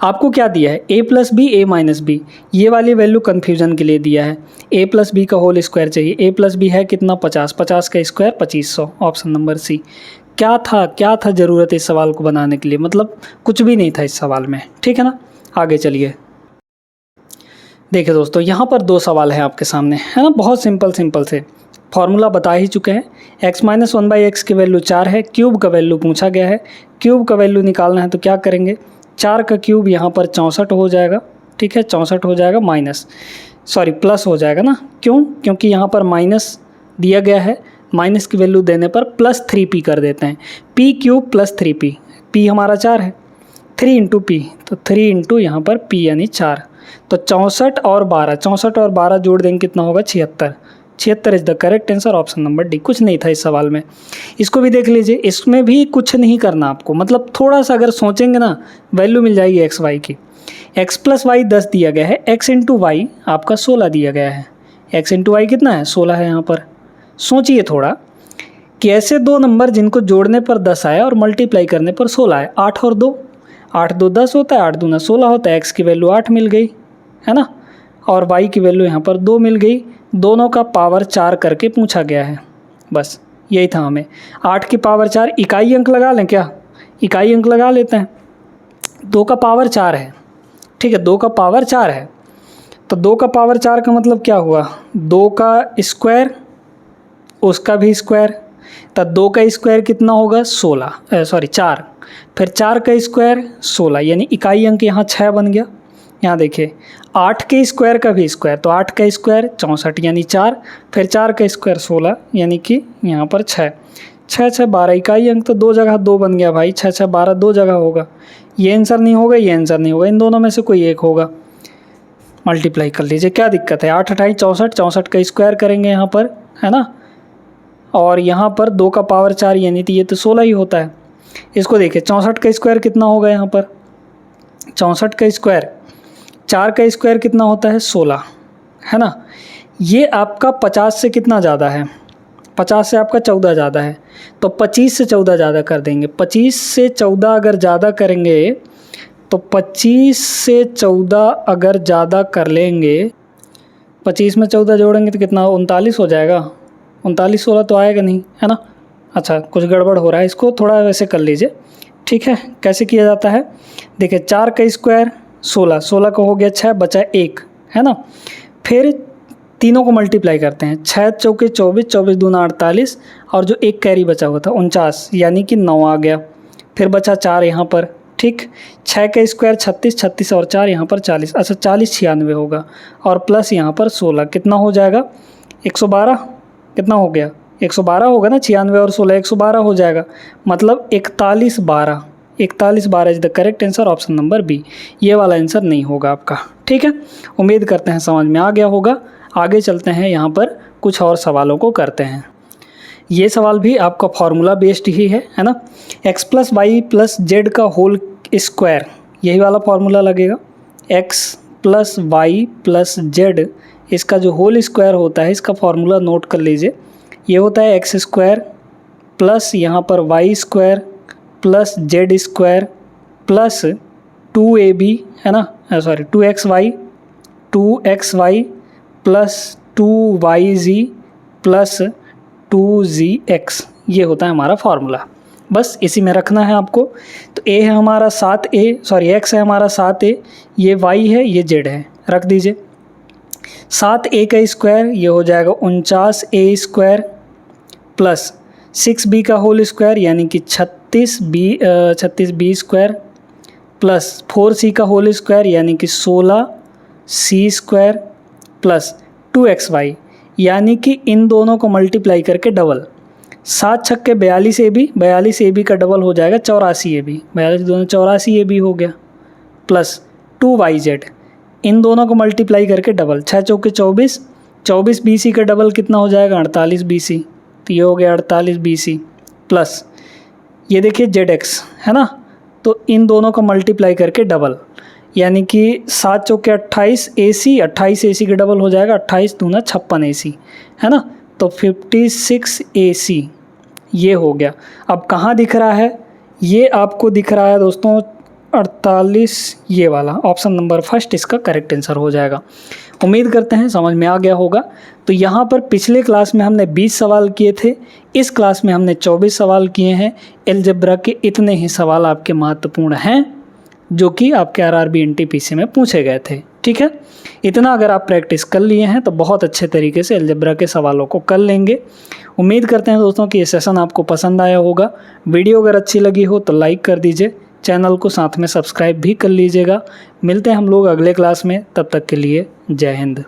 Speaker 1: आपको क्या दिया है, a + b a - b, ये वाली वैल्यू कन्फ्यूज़न के लिए दिया है। a + b का होल स्क्वायर चाहिए, a + b है कितना 50, 50 का स्क्वायर 2500, ऑप्शन नंबर सी। क्या था ज़रूरत इस सवाल को बनाने के लिए, मतलब कुछ भी नहीं था इस सवाल में, ठीक है ना। आगे चलिए। देखिए दोस्तों यहाँ पर 2 सवाल हैं आपके सामने, है ना, बहुत सिंपल से, फार्मूला बता ही चुके हैं। x - 1/x की वैल्यू 4 है, क्यूब का वैल्यू पूछा गया है, क्यूब का वैल्यू निकालना है तो क्या करेंगे, 4 का क्यूब यहाँ पर 64 हो जाएगा, ठीक है। 64 हो जाएगा प्लस हो जाएगा ना, क्यों, क्योंकि यहाँ पर माइनस दिया गया है, माइनस की वैल्यू देने पर +3p कर देते हैं, p³ + 3p, p हमारा 4 है, 3 × p, तो 3 × यहाँ पर p यानी 4, तो 64 और 12 जोड़ देंगे कितना होगा 76 is the correct answer, option number D. कुछ नहीं था इस सवाल में। इसको भी देख लीजिए, इसमें भी कुछ नहीं करना आपको, मतलब थोड़ा सा अगर सोचेंगे ना वैल्यू मिल जाएगी x y की। x + y 10 दिया गया है, x × y आपका 16 दिया गया है, x × y कितना है 16 है यहाँ पर, सोचिए थोड़ा कि ऐसे दो नंबर जिनको जोड़ने पर 10 आया और मल्टीप्लाई करने पर 16 आया, 8 और 2, 8 2 10 होता है, 8 दूना 16 होता है, x की वैल्यू 8 मिल गई है ना, और y की वैल्यू यहाँ पर 2 मिल गई। दोनों का पावर 4 करके पूछा गया है, बस यही था हमें। 8 की पावर 4, इकाई अंक लगा लें क्या, इकाई अंक लगा लेते हैं। 2 का पावर 4 है, ठीक है, 2 का पावर 4 है, तो 2 का पावर 4 का मतलब क्या हुआ, 2 का स्क्वायर, उसका भी स्क्वायर, तो 2 का स्क्वायर कितना होगा 4, फिर 4 का स्क्वायर 16, यानी इकाई अंक यहाँ 6 बन गया। यहाँ देखिए 8 के स्क्वायर का भी स्क्वायर, तो 8 का स्क्वायर 64 यानी 4, फिर 4 का स्क्वायर 16 यानी कि यहाँ पर 6, 6 6 12, इकाई अंक तो 2 जगह 2 बन गया भाई, 6 6 12 2 जगह होगा। ये आंसर नहीं होगा, ये आंसर नहीं होगा, इन दोनों में से कोई एक होगा। मल्टीप्लाई कर लीजिए, क्या दिक्कत है, 8 28 64, 64 का स्क्वायर करेंगे यहाँ पर, है ना, और यहाँ पर 2 का पावर 4 यानी कि ये तो 16 ही होता है। इसको देखिए 64 का स्क्वायर कितना होगा, यहाँ पर 64 का स्क्वायर, 4 का स्क्वायर कितना होता है 16, है ना। ये आपका 50 से कितना ज़्यादा है, 50 से आपका 14 ज़्यादा है, तो 25 से 14 ज़्यादा कर देंगे। 25 से 14 अगर ज़्यादा करेंगे तो 25 से 14 अगर ज़्यादा कर लेंगे, 25 में 14 जोड़ेंगे तो कितना 39 हो जाएगा, 39 16 तो आएगा नहीं, है ना। अच्छा कुछ गड़बड़ हो रहा है, इसको थोड़ा वैसे कर लीजिए, ठीक है। कैसे किया जाता है, देखिए 4 का स्क्वायर 16, 16 का हो गया 6, बचा 1, है ना। फिर तीनों को मल्टीप्लाई करते हैं, 6 चौके 24, 24 दूना 48, और जो एक कैरी बचा हुआ था 49 यानी कि 9 आ गया। फिर बचा 4 यहाँ पर, ठीक, 6 का स्क्वायर 36, 36 और 4 यहाँ पर 40, अच्छा 40 96 होगा, और प्लस यहाँ पर 16 कितना हो जाएगा 112, कितना हो गया 112 होगा ना, 96 और 16 112 हो जाएगा, मतलब 41 12, 41 12 is the correct answer, option number B. ये वाला आंसर नहीं होगा आपका, ठीक है। उम्मीद करते हैं समझ में आ गया होगा। आगे चलते हैं, यहाँ पर कुछ और सवालों को करते हैं। ये सवाल भी आपका फॉर्मूला बेस्ड ही है ना, x plus Y plus Z का होल स्क्वायर, यही वाला फॉर्मूला लगेगा। x plus Y plus Z, इसका जो होल स्क्वायर होता है, इसका फॉर्मूला नोट कर लीजिए। ये होता है एक्स स्क्वायर प्लस यहाँ पर Y square plus Z square plus 2ab, है ना, sorry 2xy plus 2yz plus 2zx, ये होता है हमारा फार्मूला। बस इसी में रखना है आपको। तो a है हमारा 7a, सॉरी x है हमारा 7a, ये y है, ये z है, रख दीजिए। 7a का स्क्वायर ये हो जाएगा 49a स्क्वायर प्लस 6b का होल स्क्वायर यानी कि 36b स्क्वायर प्लस 4c का होल स्क्वायर यानी कि 16c स्क्वायर प्लस 2xy, यानी कि इन दोनों को मल्टीप्लाई करके डबल, 7 छक्के 42 AB, 42 AB का डबल हो जाएगा 84 AB, 42 दोनों 84 AB हो गया, प्लस 2yz, इन दोनों को मल्टीप्लाई करके डबल, 6 चौके 24, 24 BC का डबल कितना हो जाएगा 48 BC, तो ये हो गया 48 BC प्लस ये देखिए ZX, है ना, तो इन दोनों को मल्टीप्लाई करके डबल, यानी कि 7 चौके 28 AC, 28 AC का डबल हो जाएगा 28 दूना 56 AC, है ना, तो 56 AC ये हो गया। अब कहाँ दिख रहा है, ये आपको दिख रहा है दोस्तों 48, ये वाला ऑप्शन नंबर फर्स्ट इसका करेक्ट आंसर हो जाएगा। उम्मीद करते हैं समझ में आ गया होगा। तो यहाँ पर पिछले क्लास में हमने 20 सवाल किए थे, इस क्लास में हमने 24 सवाल किए हैं। अलजेब्रा के इतने ही सवाल आपके महत्वपूर्ण हैं जो कि आपके आरआरबी एनटीपीसी में पूछे गए थे, ठीक है। इतना अगर आप प्रैक्टिस कर लिए हैं तो बहुत अच्छे तरीके से अलजेब्रा के सवालों को कर लेंगे। उम्मीद करते हैं दोस्तों कि ये सेशन आपको पसंद आया होगा। वीडियो अगर अच्छी लगी हो तो लाइक कर दीजिए, चैनल को साथ में सब्सक्राइब भी कर लीजिएगा। मिलते हैं हम लोग अगले क्लास में, तब तक के लिए जय हिंद।